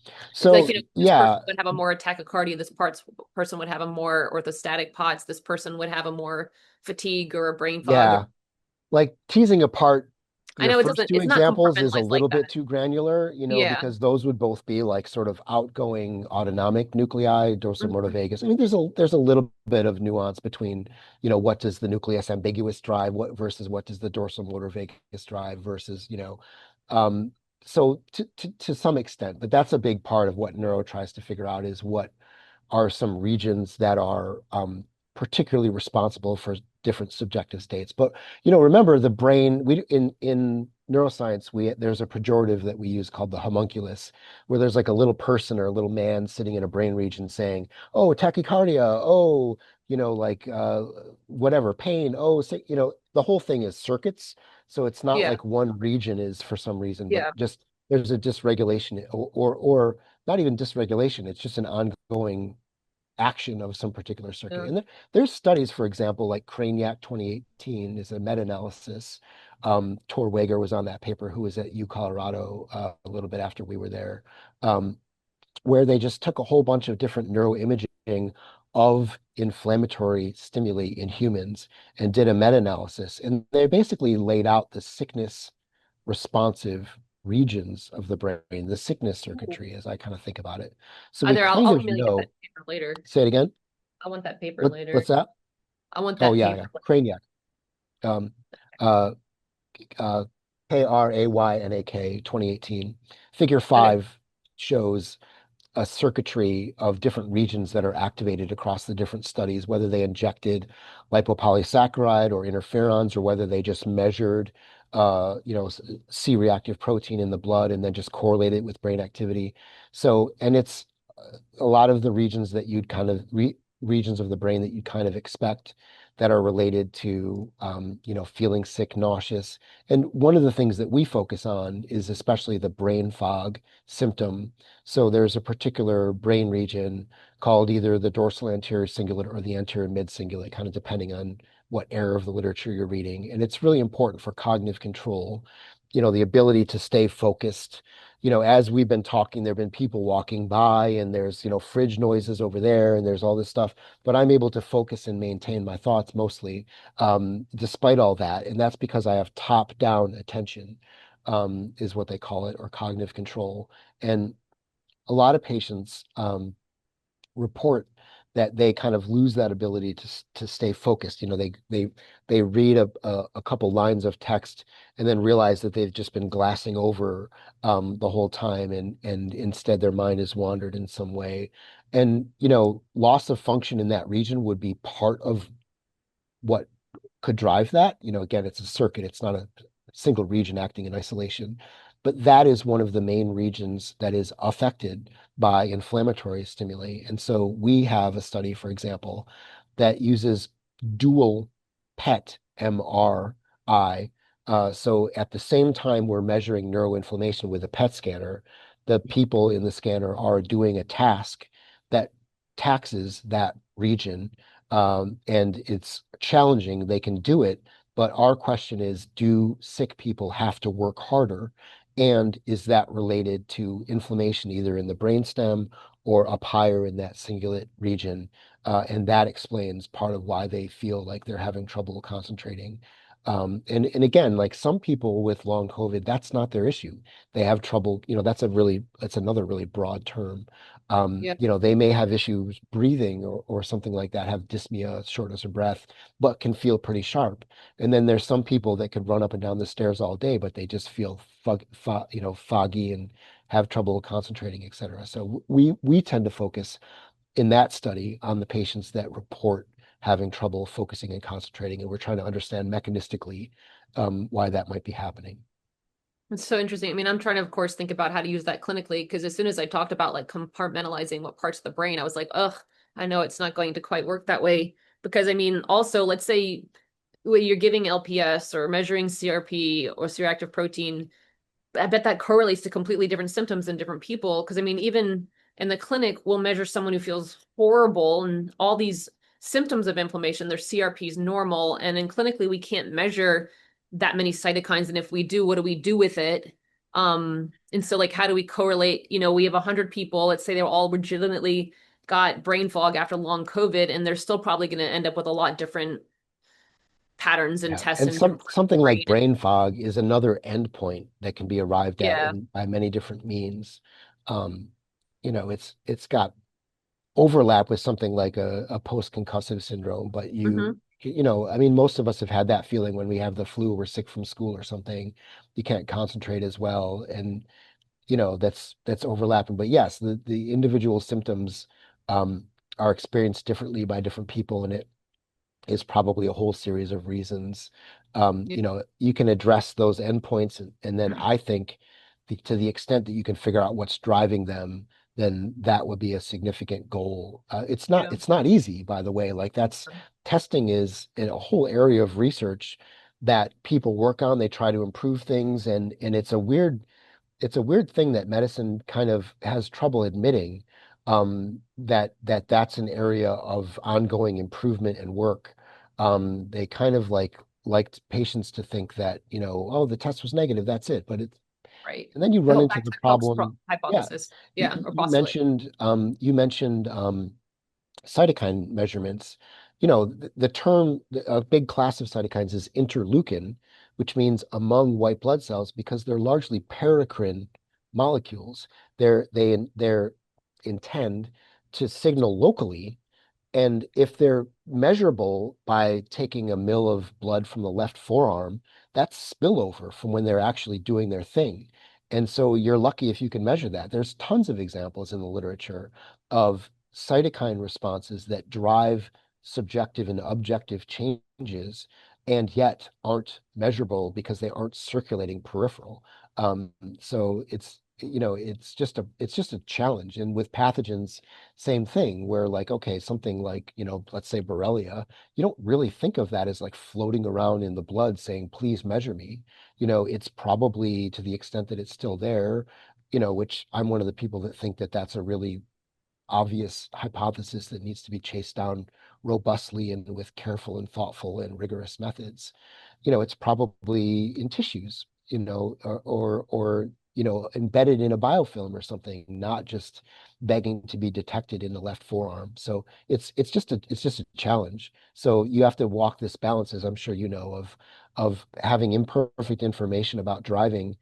Like, So this person yeah, would have a more tachycardia, person would have a more orthostatic POTS, this person would have a more fatigue or a brain fog. yeah, like teasing apart I your know first two it's not examples is a compartmentalized like little that. bit too granular, Yeah. because those would both be like sort of outgoing autonomic nucleus, dorsal motor Mhm. vagus. I mean, there's a little bit of nuance between, what does the nucleus ambiguous drive, what versus what does the dorsal motor vagus drive versus, um, so to some extent, but that's a big part of what neuro tries to figure out is what are some regions that are particularly responsible for different subjective states. But remember the brain. We in neuroscience there's a pejorative that we use called the homunculus, where there's like a little person or a little man sitting in a brain region saying, "Oh, tachycardia. Oh, like whatever pain. Oh, say, the whole thing is circuits. So it's not Yeah. like one region is for some reason, but Yeah. just there's a dysregulation or not even dysregulation. It's just an ongoing action of some particular circuit. Yeah. And there's studies, for example, like Craniac 2018 is a meta-analysis. Torweger was on that paper, who was at U Colorado a little bit after we were there, um, where they just took a whole bunch of different neuroimaging of inflammatory stimuli in humans and did a meta-analysis. And they basically laid out the sickness responsive regions of the brain, the sickness Ooh. circuitry, as I kind of think about it. So we There, kind I'll of email you that know. paper later. Say it again. I want that paper What's later. that? I want Oh that yeah, paper. yeah. Craniac. Um, uh, uh, Kraynak 2018. Figure Okay. 5 shows a circuitry of different regions that are activated across the different studies, whether they injected lipopolysaccharide or interferons, or whether they just measured, C-reactive protein in the blood and then just correlated it with brain activity. So, and it's a lot of the regions that you'd kind of regions of the brain that you kind of expect that are related to feeling sick, nauseous. And one of the things that we focus on is especially the brain fog symptom. So there's a particular brain region called either the dorsal anterior cingulate or the anterior mid cingulate, kind of depending on what era of the literature you're reading. And it's really important for cognitive control, the ability to stay focused. As we've been talking, there have been people walking by and there's, fridge noises over there and there's all this stuff, but I'm able to focus and maintain my thoughts mostly, despite all that. And that's because I have top-down attention, is what they call it, or cognitive control. And a lot of patients, report that they kind of lose that ability to stay focused. They read a couple lines of text and then realize that they've just been glassing over the whole time, and instead their mind has wandered in some way. And loss of function in that region would be part of what could drive that. Again, it's a circuit, it's not single region acting in isolation. But that is one of the main regions that is affected by inflammatory stimuli. And so we have a study, for example, that uses dual PET MRI. So at the same time we're measuring neuroinflammation with a PET scanner, the people in the scanner are doing a task that taxes that region. And it's challenging. They can do it, but our question is, do sick people have to work harder? And is that related to inflammation either in the brainstem or up higher in that cingulate region? And that explains part of why they feel like they're having trouble concentrating. And again, like some people with long COVID, that's not their issue. They have trouble, that's another really broad term. Yeah. They may have issues breathing or something like that, have dyspnea, shortness of breath, but can feel pretty sharp. And then there's some people that could run up and down the stairs all day, but they just feel foggy and have trouble concentrating, et cetera. So we tend to focus in that study on the patients that report having trouble focusing and concentrating, and we're trying to understand mechanistically why that might be happening. It's so interesting. I mean, I'm trying to, of course, think about how to use that clinically because as soon as I talked about like compartmentalizing what parts of the brain, I was like, ugh, I know it's not going to quite work that way. Because I mean, also, let's say when you're giving LPS or measuring CRP or C-reactive protein, I bet that correlates to completely different symptoms in different people. Because I mean, even in the clinic, we'll measure someone who feels horrible and all these symptoms of inflammation, their CRP is normal. And then clinically, we can't measure that many cytokines. And if we do, what do we do with it? And so like, how do we correlate? We have 100 people, let's say they're all legitimately got brain fog after long COVID, and they're still probably going to end up with a lot different patterns and Yeah, tests and in different parts of the something like brain. brain fog is another endpoint that can be arrived at Yeah. in by many different means. Um, it's got overlap with something like a post-concussive syndrome, but Hmm. I mean, most of us have had that feeling when we have the flu, we're sick from school or something. You can't concentrate as well, and that's overlapping. But yes, the individual symptoms um, are experienced differently by different people, and it is probably a whole series of reasons. Yeah. You can address those endpoints, and then I think to the extent that you can figure out what's driving them, then that would be a significant goal. Yeah. It's not easy, by the way. Like that's testing is in a whole area of research that people work on. They try to improve things, and it's a weird thing that medicine kind of has trouble admitting that's an area of ongoing improvement and work. They kind of liked patients to think that, oh, the test was negative, that's it. Right. And then you The run whole into back the to the Phelps problem. Yeah, hypothesis. you, Yeah, or you postulate. mentioned cytokine measurements. The term, a big class of cytokines is interleukin, which means among white blood cells because they're largely paracrine molecules. They're intend to signal locally, and if they're measurable by taking a mill of blood from the left forearm, that's spillover from when they're actually doing their thing. And so you're lucky if you can measure that. There's tons of examples in the literature of cytokine responses that drive subjective and objective changes and yet aren't measurable because they aren't circulating peripheral. So it's just a challenge. And with pathogens, same thing where like, okay, something like, let's say Borrelia, you don't really think of that as like floating around in the blood saying, please measure me. It's probably to the extent that it's still there, which I'm one of the people that think that that's a really obvious hypothesis that needs to be chased down robustly and with careful and thoughtful and rigorous methods. It's probably in tissues, or embedded in a biofilm or something, not just begging to be detected in the left forearm. So it's just a challenge. So you have to walk this balance, as I'm sure you know, of having imperfect information about driving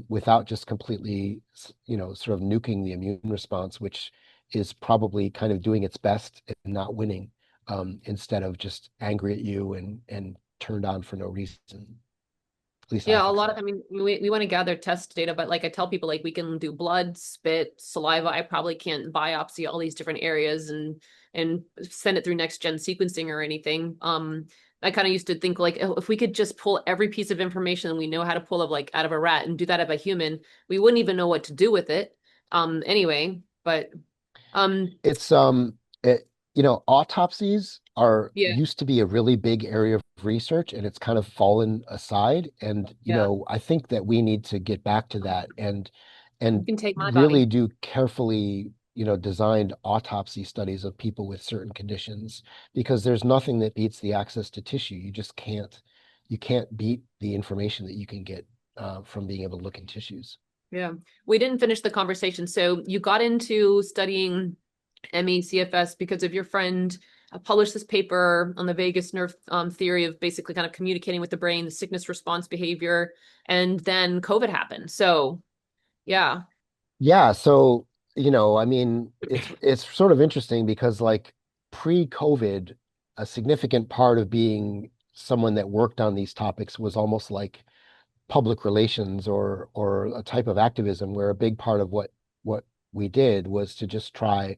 without just completely, sort of nuking the immune response, which is probably kind of doing its best and not winning, instead of just angry at you and turned on for no reason. At least I Yeah, a think lot so. of, I mean, we want to gather test data, but like I tell people, like we can do blood, spit, saliva. I probably can't biopsy all these different areas and send it through next gen sequencing or anything. I kind of used to think like, oh, if we could just pull every piece of information we know how to pull of like out of a rat and do that of a human, we wouldn't even know what to do with it. Anyway, but um, It's autopsies are yeah, used to be a really big area of research and it's kind of fallen aside. And, yeah, I think that we need to get back to that you and can take my really body. do carefully, designed autopsy studies of people with certain conditions because there's nothing that beats the access to tissue. You can't beat the information that you can get from being able to look in tissues. Yeah, we didn't finish the conversation. So you got into studying ME CFS because of your friend published this paper on the vagus nerve theory of basically kind of communicating with the brain, the sickness response behavior, and then COVID happened. So yeah, Yeah, so, I mean, it's sort of interesting because like pre-COVID, a significant part of being someone that worked on these topics was almost like public relations or a type of activism where a big part of what we did was to just try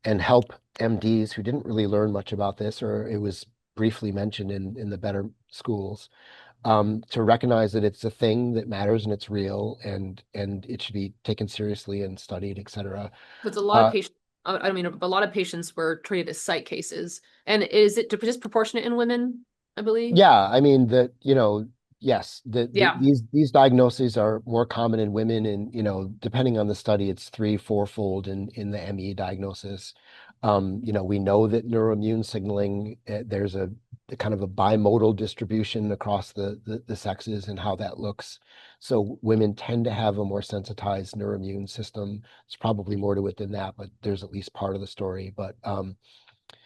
and help MDs who didn't really learn much about this, or it was briefly mentioned in the better schools, to recognize that it's a thing that matters and it's real and it should be taken seriously and studied, et cetera. because a lot of Uh, patients, I mean, a lot of patients were treated as psych cases. And is it disproportionate in women, I believe? Yeah, I mean that, yes, Yeah. these diagnoses are more common in women, and depending on the study, it's three, fourfold in the ME diagnosis. We know that neuroimmune signaling, there's a kind of a bimodal distribution across the sexes and how that looks. So women tend to have a more sensitized neuroimmune system. It's probably more to it than that, but there's at least part of the story. But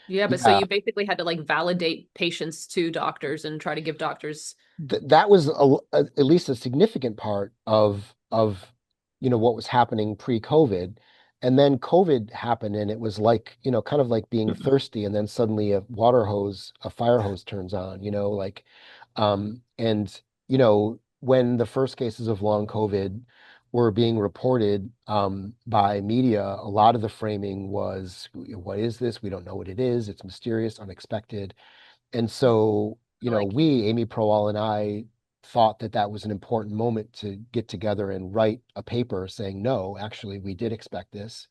Yeah, but so yeah, you basically had to like validate patients to doctors and try to give doctors. that was at least a significant part of what was happening pre-COVID. And then COVID happened and it was like, kind of like being thirsty and then suddenly a fire hose turns on, like and when the first cases of long COVID were being reported by media, a lot of the framing was, what is this? We don't know what it is. It's mysterious, unexpected. And so, Like, Amy Proal and I thought that that was an important moment to get together and write a paper saying, no, actually, we did expect this.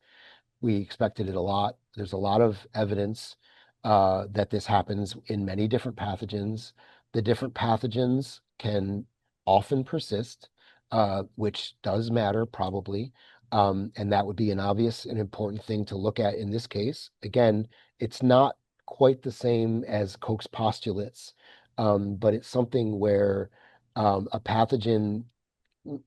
We expected it a lot. There's a lot of evidence that this happens in many different pathogens. The different pathogens can often persist, which does matter probably. And that would be an obvious and important thing to look at in this case. Again, it's not quite the same as Koch's postulates, but it's something where a pathogen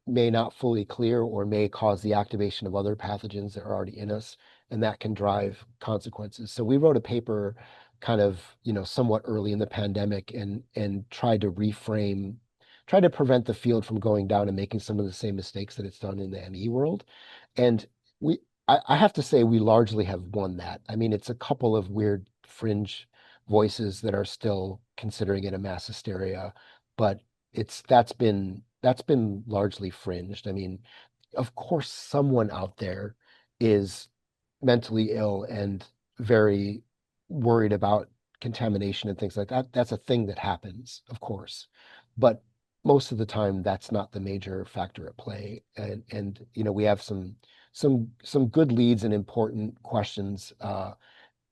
may not fully clear or may cause the activation of other pathogens that are already in us, and that can drive consequences. So we wrote a paper kind of, somewhat early in the pandemic and tried to prevent the field from going down and making some of the same mistakes that it's done in the ME world. And we I have to say we largely have won that. I mean, it's a couple of weird fringe voices that are still considering it a mass hysteria, but that's been largely fringed. I mean, of course, someone out there is mentally ill and very worried about contamination and things like that. That's a thing that happens, of course. But most of the time, that's not the major factor at play. And we have some good leads and important questions,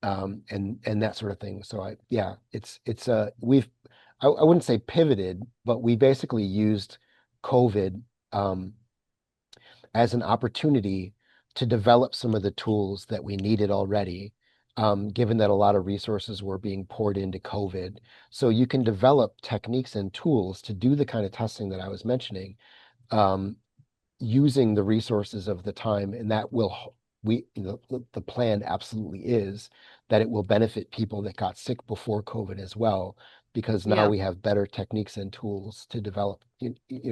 and that sort of thing. So yeah, I wouldn't say pivoted, but we basically used COVID um, as an opportunity to develop some of the tools that we needed already, given that a lot of resources were being poured into COVID. So you can develop techniques and tools to do the kind of testing that I was mentioning, um, using the resources of the time, and that will the plan absolutely is that it will benefit people that got sick before COVID as well, because now yeah. we have better techniques and tools to develop,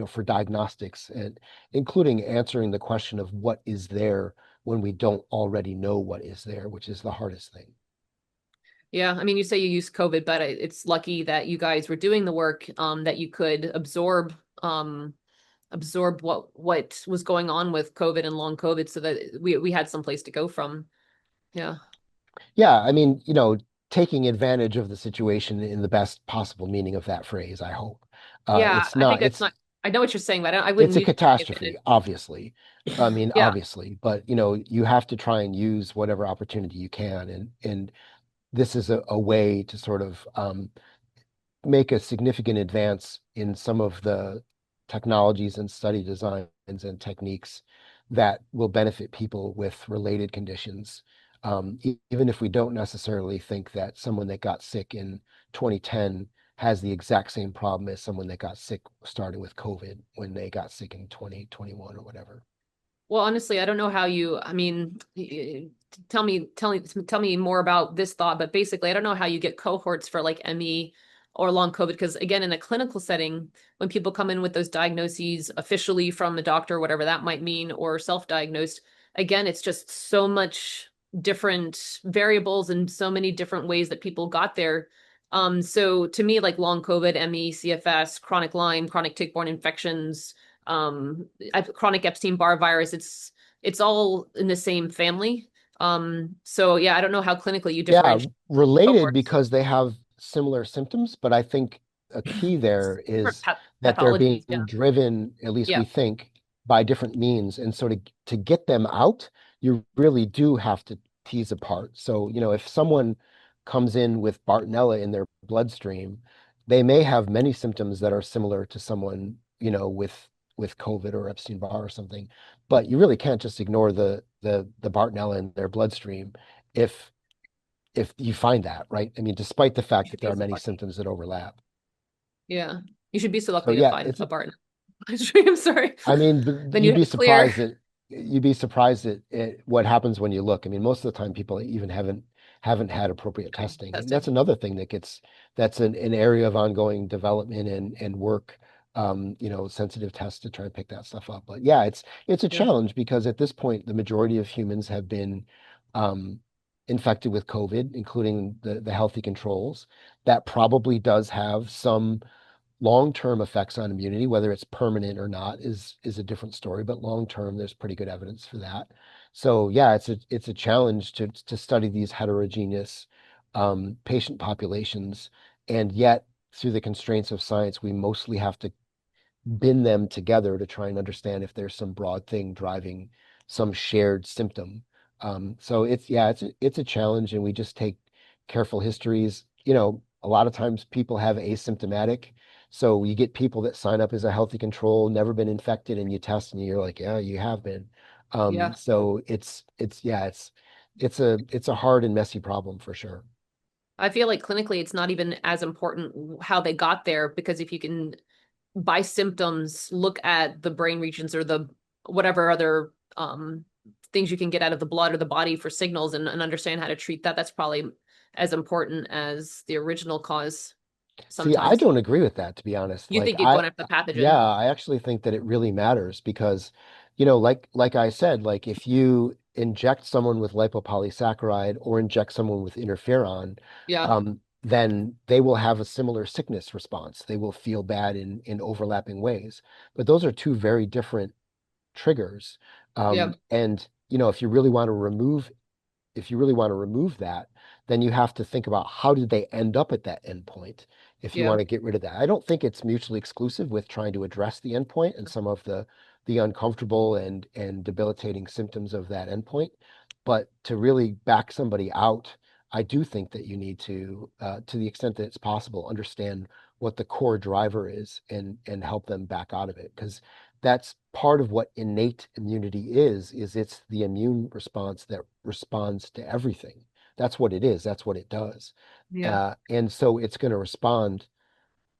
for diagnostics, and including answering the question of what is there when we don't already know what is there, which is the hardest thing. Yeah, I mean, you say you use COVID, but it's lucky that you guys were doing the work that you could absorb what was going on with COVID and long COVID so that we had some place to go from. Yeah. Yeah, I mean, taking advantage of the situation in the best possible meaning of that phrase, I hope. Yeah, It's I think not, that's not, I know what you're saying, but I it's wouldn't a use catastrophe, it. obviously. I mean, Yeah. obviously, but you know, you have to try and use whatever opportunity you can. And this is a way to sort of make a significant advance in some of the technologies and study designs and techniques that will benefit people with related conditions. Even if we don't necessarily think that someone that got sick in 2010 has the exact same problem as someone that got sick starting with COVID when they got sick in 2021 or whatever. Well, honestly, I don't know how you, I mean, tell me more about this thought, but basically, I don't know how you get cohorts for like ME or long COVID, because again, in a clinical setting, when people come in with those diagnoses officially from the doctor, whatever that might mean, or self-diagnosed, again, it's just so much different variables and so many different ways that people got there. So to me, like long COVID, ME, CFS, chronic Lyme, chronic tick-borne infections, um chronic Epstein-Barr virus, it's all in the same family. So yeah, I don't know how clinically you Yeah, differentiate related cohorts. because they have similar symptoms, but I think a key there Different is that they're being pathologies. Yeah. driven, at least Yeah. we think, by different means. And so to get them out, you really do have to tease apart. So, you know, if someone comes in with Bartonella in their bloodstream, they may have many symptoms that are similar to someone, you know, with COVID or Epstein-Barr or something. But you really can't just ignore the Bartonella in their bloodstream if you find that, right? I mean, despite the You fact that should there be are so many lucky. symptoms that overlap. Yeah. You should be so So lucky to yeah, find it's a Barton. I'm sorry. I mean, Then you have clear you'd be surprised at what happens when you look. I mean, most of the time people even haven't had appropriate testing. And that's testing. another thing that's an area of ongoing development and work. You know, sensitive tests to try and pick that stuff up. But yeah, it's a Yeah. challenge because at this point, the majority of humans have been um, infected with COVID, including the healthy controls. That probably does have some long-term effects on immunity, whether it's permanent or not, is a different story. But long-term, there's pretty good evidence for that. So yeah, it's a challenge to study these heterogeneous patient populations, and yet through the constraints of science, we mostly have to bin them together to try and understand if there's some broad thing driving some shared symptom. So it's yeah, it's a challenge, and we just take careful histories. You know, a lot of times people have asymptomatic, so you get people that sign up as a healthy control, never been infected, and you test and you're like, yeah, you have been. Yeah. So it's yeah, it's a hard and messy problem for sure. I feel like clinically it's not even as important how they got there, because if you can by symptoms look at the brain regions or the whatever other things you can get out of the blood or the body for signals, and understand how to treat that, that's probably as important as the original cause See, I sometimes. don't agree with that, to be honest. You think you're going after the Yeah, pathogen? I actually think that it really matters because, you know, like I said, like if you inject someone with lipopolysaccharide or inject someone with interferon, Yeah. then they will have a similar sickness response. They will feel bad in overlapping ways. But those are two very different triggers. Yeah. And, you know, if you really want to remove that, then you have to think about how did they end up at that endpoint if you Yeah. want to get rid of that. I don't think it's mutually exclusive with trying to address the endpoint and some of the uncomfortable and debilitating symptoms of that endpoint. But to really back somebody out, I do think that you need to the extent that it's possible, understand what the core driver is and help them back out of it. Because that's part of what innate immunity is it's the immune response that responds to everything. That's what it is. That's what it does. Yeah. And so it's going to respond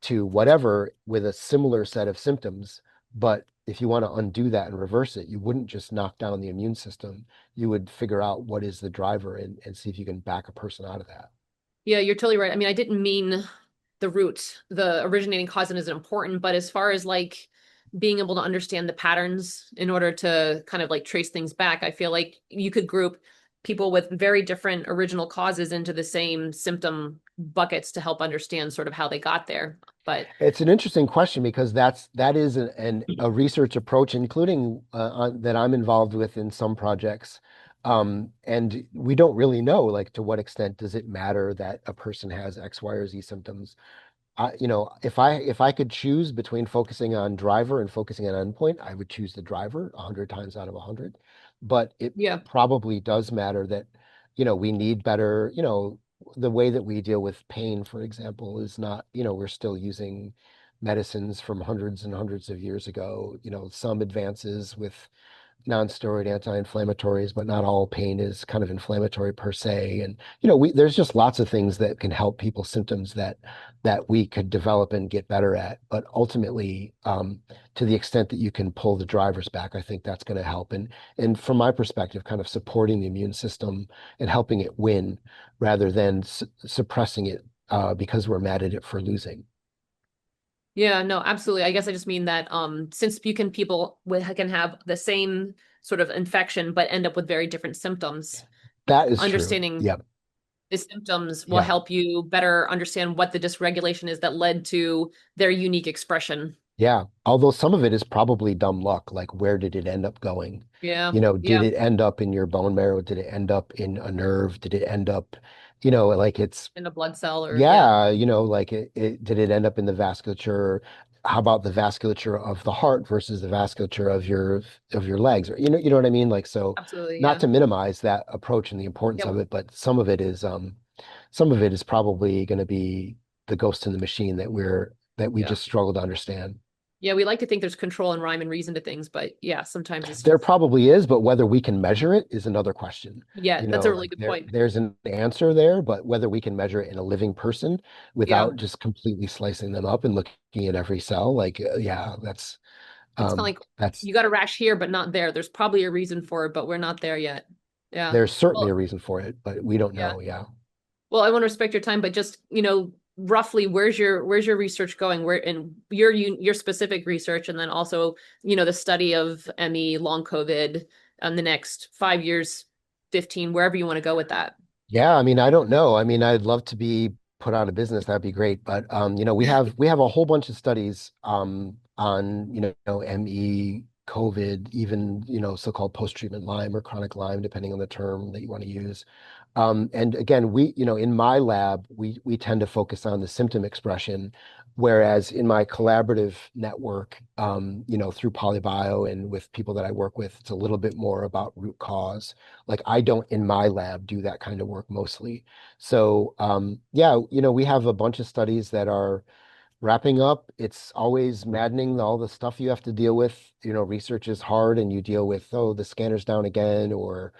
to whatever with a similar set of symptoms. But if you want to undo that and reverse it, you wouldn't just knock down the immune system. You would figure out what is the driver and see if you can back a person out of that. Yeah, you're totally right. I mean, I didn't mean the root, the originating cause isn't important, but as far as like being able to understand the patterns in order to kind of like trace things back, I feel like you could group people with very different original causes into the same symptom buckets to help understand sort of how they got there. But It's an interesting question because that is a research approach, including that I'm involved with in some projects. And we don't really know, like, to what extent does it matter that a person has X, Y, or Z symptoms. If I could choose between focusing on driver and focusing on endpoint, I would choose the driver 100 times out of 100. But it Yeah. probably does matter that, we need better, the way that we deal with pain, for example, is not, we're still using medicines from hundreds and hundreds of years ago, some advances with non-steroid anti-inflammatories, but not all pain is kind of inflammatory per se. And there's just lots of things that can help people's symptoms that we could develop and get better at. But ultimately, to the extent that you can pull the drivers back, I think that's going to help. And from my perspective, kind of supporting the immune system and helping it win rather than suppressing it because we're mad at it for losing. Yeah, no, absolutely. I guess I just mean that since people can have the same sort of infection but end up with very different symptoms, That is true. understanding Yep. the symptoms will Yeah. help you better understand what the dysregulation is that led to their unique expression. Yeah, although some of it is probably dumb luck, like where did it end up going? Yeah. Did Yeah. it end up in your bone marrow? Did it end up in a nerve? Did it end up, like it's, In a blood cell or yeah. yeah, like did it end up in the vasculature? How about the vasculature of the heart versus the vasculature of your legs? Or you know what I mean? Like, so Absolutely. not Yeah. to minimize that approach and the importance Yeah. of it, but some of it is probably going to be the ghost in the machine that we Yeah. just struggle to understand. Yeah. We like to think there's control and rhyme and reason to things, but yeah, sometimes it's There just, probably is, but whether we can measure it is another question. yeah, that's a really Like good there, point. there's an answer there, but whether we can measure it in a living person Yeah. without just completely slicing them up and looking at every cell, like, yeah, It's kind of like that's you got a rash here, but not there. There's probably a reason for it, but we're not there yet. Yeah. there's certainly Well, a reason for it, but we don't yeah. know. Yeah. Well, I want to respect your time, but just, roughly where's your research going? Where in your specific research, and then also, the study of ME, long COVID, the next 5 years, 15, wherever you want to go with that. Yeah, I mean, I don't know. I mean, I'd love to be put out of business. That'd be great. But we have a whole bunch of studies on ME, COVID, even so-called post-treatment Lyme or chronic Lyme, depending on the term that you want to use. And again, in my lab, we tend to focus on the symptom expression, whereas in my collaborative network, through PolyBio and with people that I work with, it's a little bit more about root cause. Like, I don't in my lab do that kind of work mostly. So yeah, we have a bunch of studies that are wrapping up. It's always maddening, all the stuff you have to deal with. Research is hard and you deal with, oh, the scanner's down again, or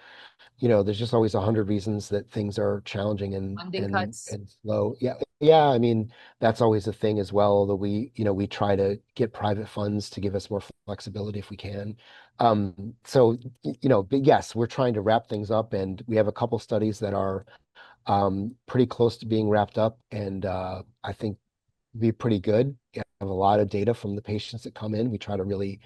there's just always 100 reasons that things are challenging and Funding and cuts. and slow. Yeah, yeah. I mean, that's always a thing as well. Although we try to get private funds to give us more flexibility if we can. So but yes, we're trying to wrap things up, and we have a couple studies that are pretty close to being wrapped up, and I think be pretty good. We have a lot of data from the patients that come in. We try to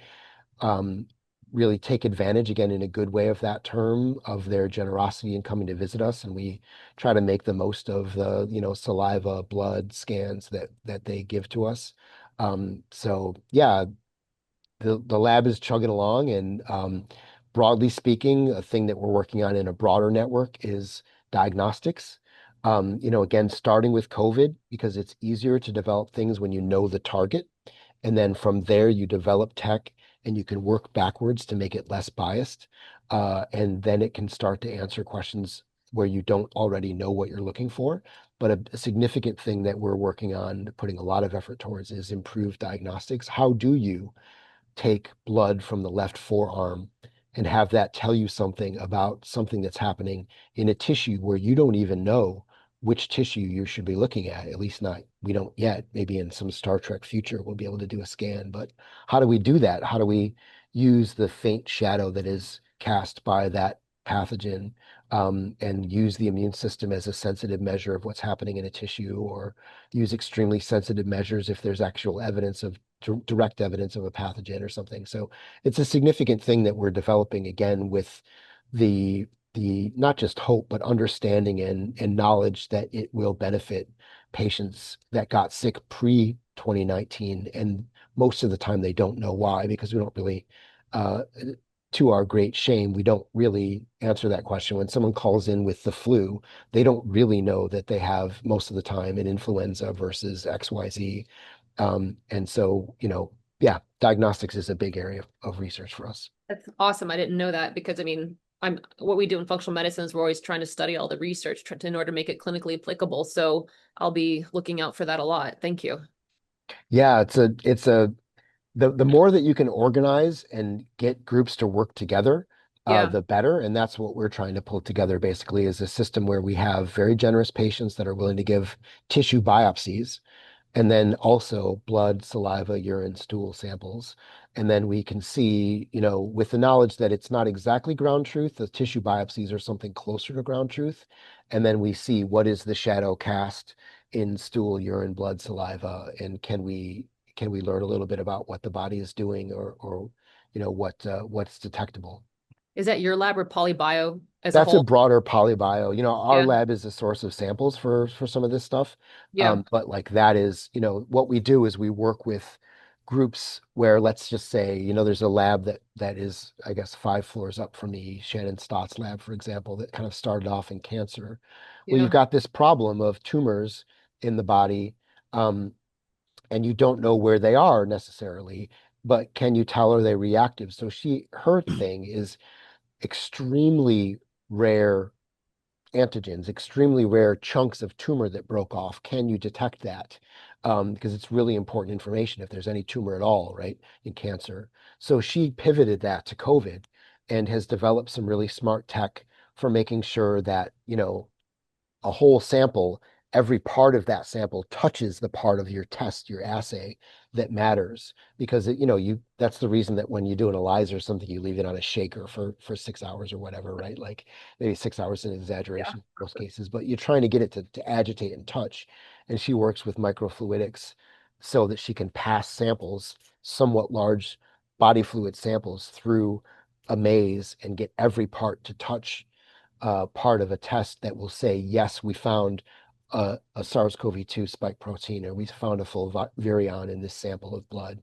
um, really take advantage, again, in a good way of that term, of their generosity in coming to visit us. And we try to make the most of the, saliva, blood scans that they give to us. So yeah, the lab is chugging along. And broadly speaking, a thing that we're working on in a broader network is diagnostics. Again, starting with COVID, because it's easier to develop things when you know the target. And then from there, you develop tech and you can work backwards to make it less biased. And then it can start to answer questions where you don't already know what you're looking for. But a significant thing that we're working on, putting a lot of effort towards, is improved diagnostics. How do you take blood from the left forearm and have that tell you something about something that's happening in a tissue where you don't even know which tissue you should be looking at least not, we don't yet. Maybe in some Star Trek future, we'll be able to do a scan. But how do we do that? How do we use the faint shadow that is cast by that pathogen, and use the immune system as a sensitive measure of what's happening in a tissue, or use extremely sensitive measures if there's actual evidence of direct evidence of a pathogen or something. So it's a significant thing that we're developing, again, with the not just hope, but understanding and knowledge that it will benefit patients that got sick pre-2019. And most of the time they don't know why, because we don't really, uh, to our great shame, we don't really answer that question. When someone calls in with the flu, they don't really know that they have most of the time an influenza versus XYZ. And so, yeah, diagnostics is a big area of research for us. That's awesome. I didn't know that because I mean, I'm what we do in functional medicine is we're always trying to study all the research in order to make it clinically applicable. So I'll be looking out for that a lot. Thank you. Yeah, the more that you can organize and get groups to work together, Yeah. the better. And that's what we're trying to pull together basically is a system where we have very generous patients that are willing to give tissue biopsies and then also blood, saliva, urine, stool samples. And then we can see, with the knowledge that it's not exactly ground truth, the tissue biopsies are something closer to ground truth. And then we see what is the shadow cast in stool, urine, blood, saliva, and can we learn a little bit about what the body is doing or what's detectable. Is that your lab or PolyBio as a That's a whole? broader PolyBio. Our Yeah. lab is a source of samples for some of this stuff. Yeah. But like that is, what we do is we work with groups where let's just say, there's a lab that is, I guess, 5 floors up from me, Shannon Stott's lab, for example, that kind of started off in cancer. Well, you've Yeah. got this problem of tumors in the body, and you don't know where they are necessarily, but can you tell are they reactive? So her thing is extremely rare antigens, extremely rare chunks of tumor that broke off. Can you detect that? Because it's really important information if there's any tumor at all, right, in cancer. So she pivoted that to COVID and has developed some really smart tech for making sure that, a whole sample, every part of that sample touches the part of your test, your assay that matters. Because that's the reason that when you do an ELISA or something, you leave it on a shaker for 6 hours or whatever, right? Like maybe 6 hours is an Yeah. exaggeration in most cases, but you're trying to get it to agitate and touch. And she works with microfluidics so that she can pass samples, somewhat large body fluid samples through a maze and get every part to touch part of a test that will say, yes, we found a SARS-CoV-2 spike protein, or we found a full virion in this sample of blood.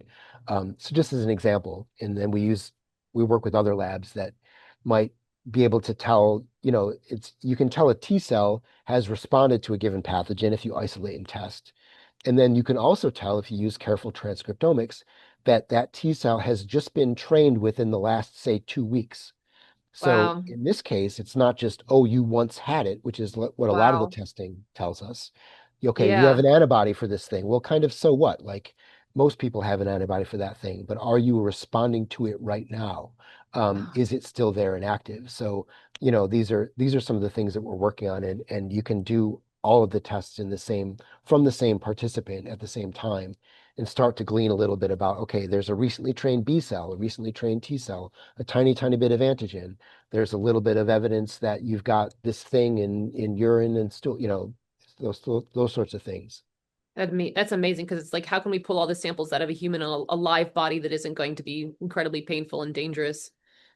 So just as an example, and then we work with other labs that might be able to tell, you can tell a T cell has responded to a given pathogen if you isolate and test. And then you can also tell if you use careful transcriptomics that that T cell has just been trained within the last, say, 2 weeks. So Wow. in this case, it's not just, oh, you once had it, which is what a lot of the Wow. testing tells us. Okay, you have Yeah. an antibody for this thing. Well, kind of so what? Like most people have an antibody for that thing, but are you responding to it right now? Is it still there and active? So, these are some of the things that we're working on, and you can do all of the tests from the same participant at the same time and start to glean a little bit about, okay, there's a recently trained B cell, a recently trained T cell, a tiny, tiny bit of antigen. There's a little bit of evidence that you've got this thing in urine and stool, those sorts of things. That's amazing because it's like, how can we pull all the samples out of a human, a live body that isn't going to be incredibly painful and dangerous?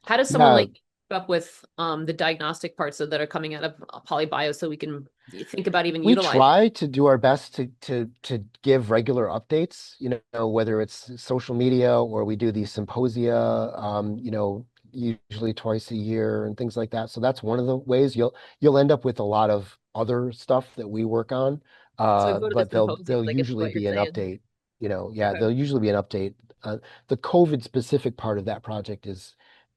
How does someone Yeah, like keep up with the diagnostic parts that are coming out of PolyBio so we can think about even we utilize? try to do our best to give regular updates, whether it's social media or we do these symposia, usually twice a year and things like that. So that's one of the ways you'll end up with a lot of other stuff that we work on. So go to the But symposiums, there'll I guess is usually what you're be an saying. update, yeah, Okay. there'll usually be an update. The COVID specific part of that project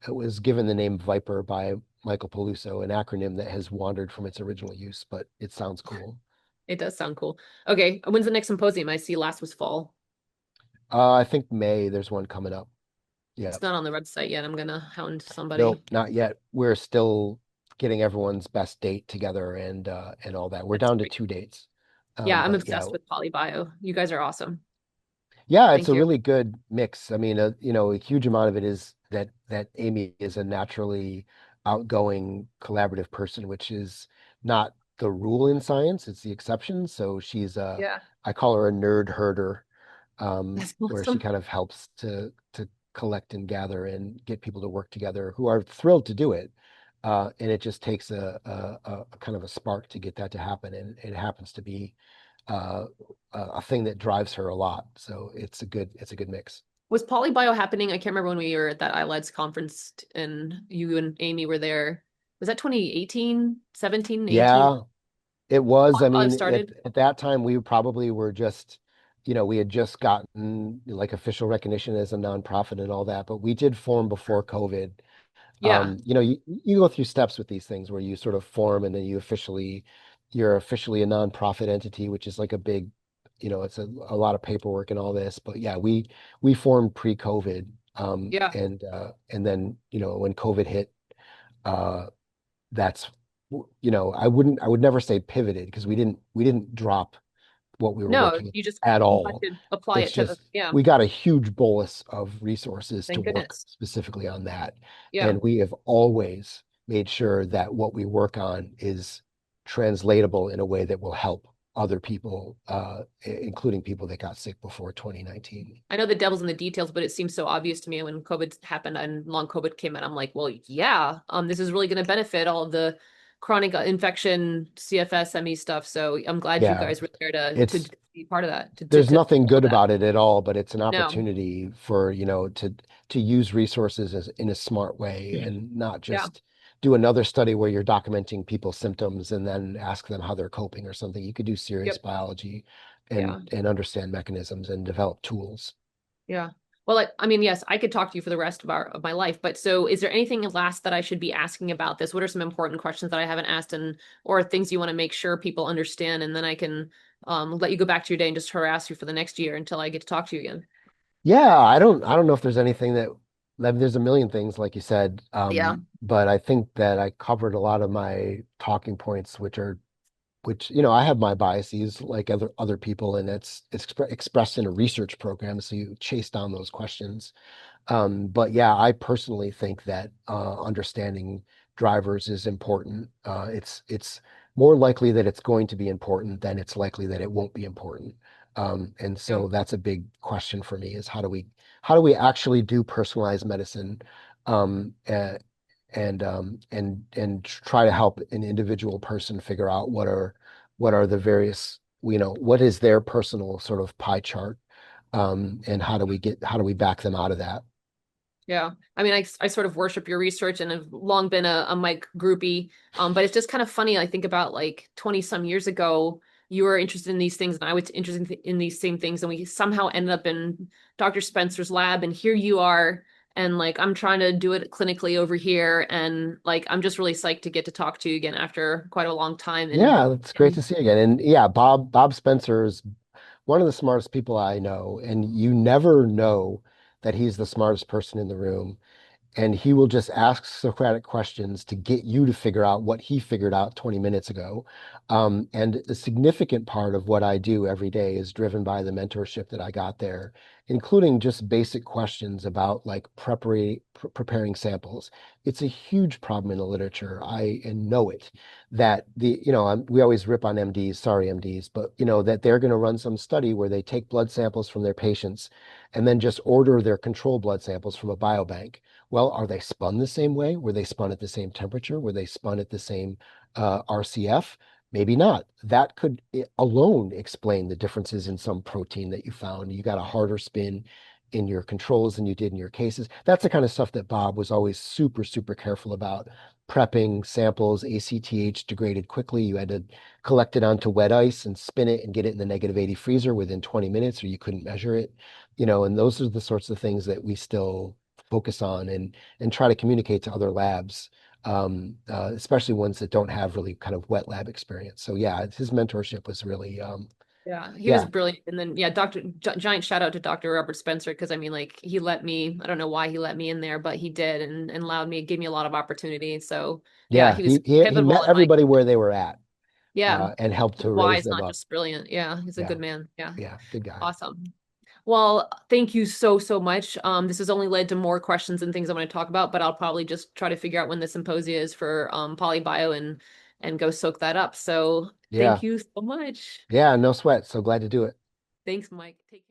it was given the name Viper by Michael Peluso, an acronym that has wandered from its original use, but it sounds cool. It does sound cool. Okay. When's the next symposium? I see last was fall. I think May, there's one coming up. Yeah. It's not on the website yet. I'm gonna hound somebody. Nope, not yet. We're still getting everyone's best date together and all that. We're That's down to great. 2 dates. Yeah, I'm But yeah, obsessed with PolyBio. You guys are awesome. yeah, it's Thank a you. really good mix. I mean, a huge amount of it is that Amy is a naturally outgoing, collaborative person, which is not the rule in science, it's the exception. So Yeah, I call her a nerd herder, that's where she awesome. kind of helps to collect and gather and get people to work together who are thrilled to do it. And it just takes a kind of a spark to get that to happen. And it happens to be uh, a thing that drives her a lot. So it's a good mix. Was PolyBio happening? I can't remember when we were at that ILEDS conference and you and Amy were there. Was that 2018, 17, 18? Yeah, it was. I PolyBio mean, started? at that time, we probably were just, we had just gotten like official recognition as a nonprofit and all that, but we did form before COVID. Yeah. You go through steps with these things where you sort of form and then you're officially a nonprofit entity, which is like a big, it's a lot of paperwork and all this. But yeah, we formed pre-COVID. Yeah. And then, when COVID hit, uh, that's, I would never say pivoted because we didn't drop what we were No, working on you just at had all. to apply It's it to the, just yeah, we got a huge bolus of resources to thank work goodness. specifically on that. Yeah. And we have always made sure that what we work on is translatable in a way that will help other people, including people that got sick before 2019. I know the devil's in the details, but it seems so obvious to me when COVID happened and long COVID came out. I'm like, well, yeah, this is really going to benefit all of the chronic infection, CFS, ME stuff. So I'm glad you Yeah, guys were there to it's be part of that, there's to nothing follow good that. about it at all, but it's an No. opportunity for, to use resources in a smart way and not Yeah. just do another study where you're documenting people's symptoms and then ask them how they're coping or something. You could do serious Yep. biology Yeah. and understand mechanisms and develop tools. Yeah. Well, I mean, yes, I could talk to you for the rest of my life, but so is there anything last that I should be asking about this? What are some important questions that I haven't asked and or things you want to make sure people understand and then I can let you go back to your day and just harass you for the next year until I get to talk to you again. Yeah, I don't know if there's anything there's a million things, like you said. Yeah. But I think that I covered a lot of my talking points, which I have my biases like other people, and it's expressed in a research program, so you chase down those questions. But yeah, I personally think that understanding drivers is important. It's more likely that it's going to be important than it's likely that it won't be important. And Yeah. so that's a big question for me is how do we actually do personalized medicine, um, uh, and try to help an individual person figure out what are the various, what is their personal sort of pie chart, and how do we back them out of that? Yeah. I mean, I sort of worship your research and have long been a Mike groupie. But it's just kind of funny. I think about like 20 some years ago, you were interested in these things and I was interested in these same things. And we somehow ended up in Dr. Spencer's lab. And here you are. And like, I'm trying to do it clinically over here. And like, I'm just really psyched to get to talk to you again after quite a long time. Yeah, it's great And to see you again. And yeah, Bob Spencer is one of the smartest people I know, and you never know that he's the smartest person in the room. And he will just ask Socratic questions to get you to figure out what he figured out 20 minutes ago. And a significant part of what I do every day is driven by the mentorship that I got there, including just basic questions about like preparing samples. It's a huge problem in the literature. I and know it that we always rip on MDs, sorry MDs, but that they're going to run some study where they take blood samples from their patients and then just order their control blood samples from a biobank. Well, are they spun the same way? Were they spun at the same temperature? Were they spun at the same RCF? Maybe not. That could alone explain the differences in some protein that you found. You got a harder spin in your controls than you did in your cases. That's the kind of stuff that Bob was always super, super careful about. Prepping samples, ACTH degraded quickly. You had to collect it onto wet ice and spin it and get it in the -80 freezer within 20 minutes, or you couldn't measure it. And those are the sorts of things that we still focus on and try to communicate to other labs, especially ones that don't have really kind of wet lab experience. So yeah, his mentorship was really, yeah, he was yeah, brilliant. And then, yeah, giant shout out to Dr. Robert Spencer, because I mean, like, he let me, I don't know why he let me in there, but he did and allowed me, gave me a lot of opportunity. So, yeah, yeah. he was He pivotal met in my, everybody where they were at, yeah, and helped to raise wise, them not up. just brilliant. Yeah, he's a Yeah, good man. Yeah, yeah, good guy. awesome. Well, thank you so much. This has only led to more questions and things I want to talk about, but I'll probably just try to figure out when the symposia is for PolyBio and go soak that up. So, Yeah, thank you so much. yeah, no sweat. So glad to do it. Thanks, Mike. Take care.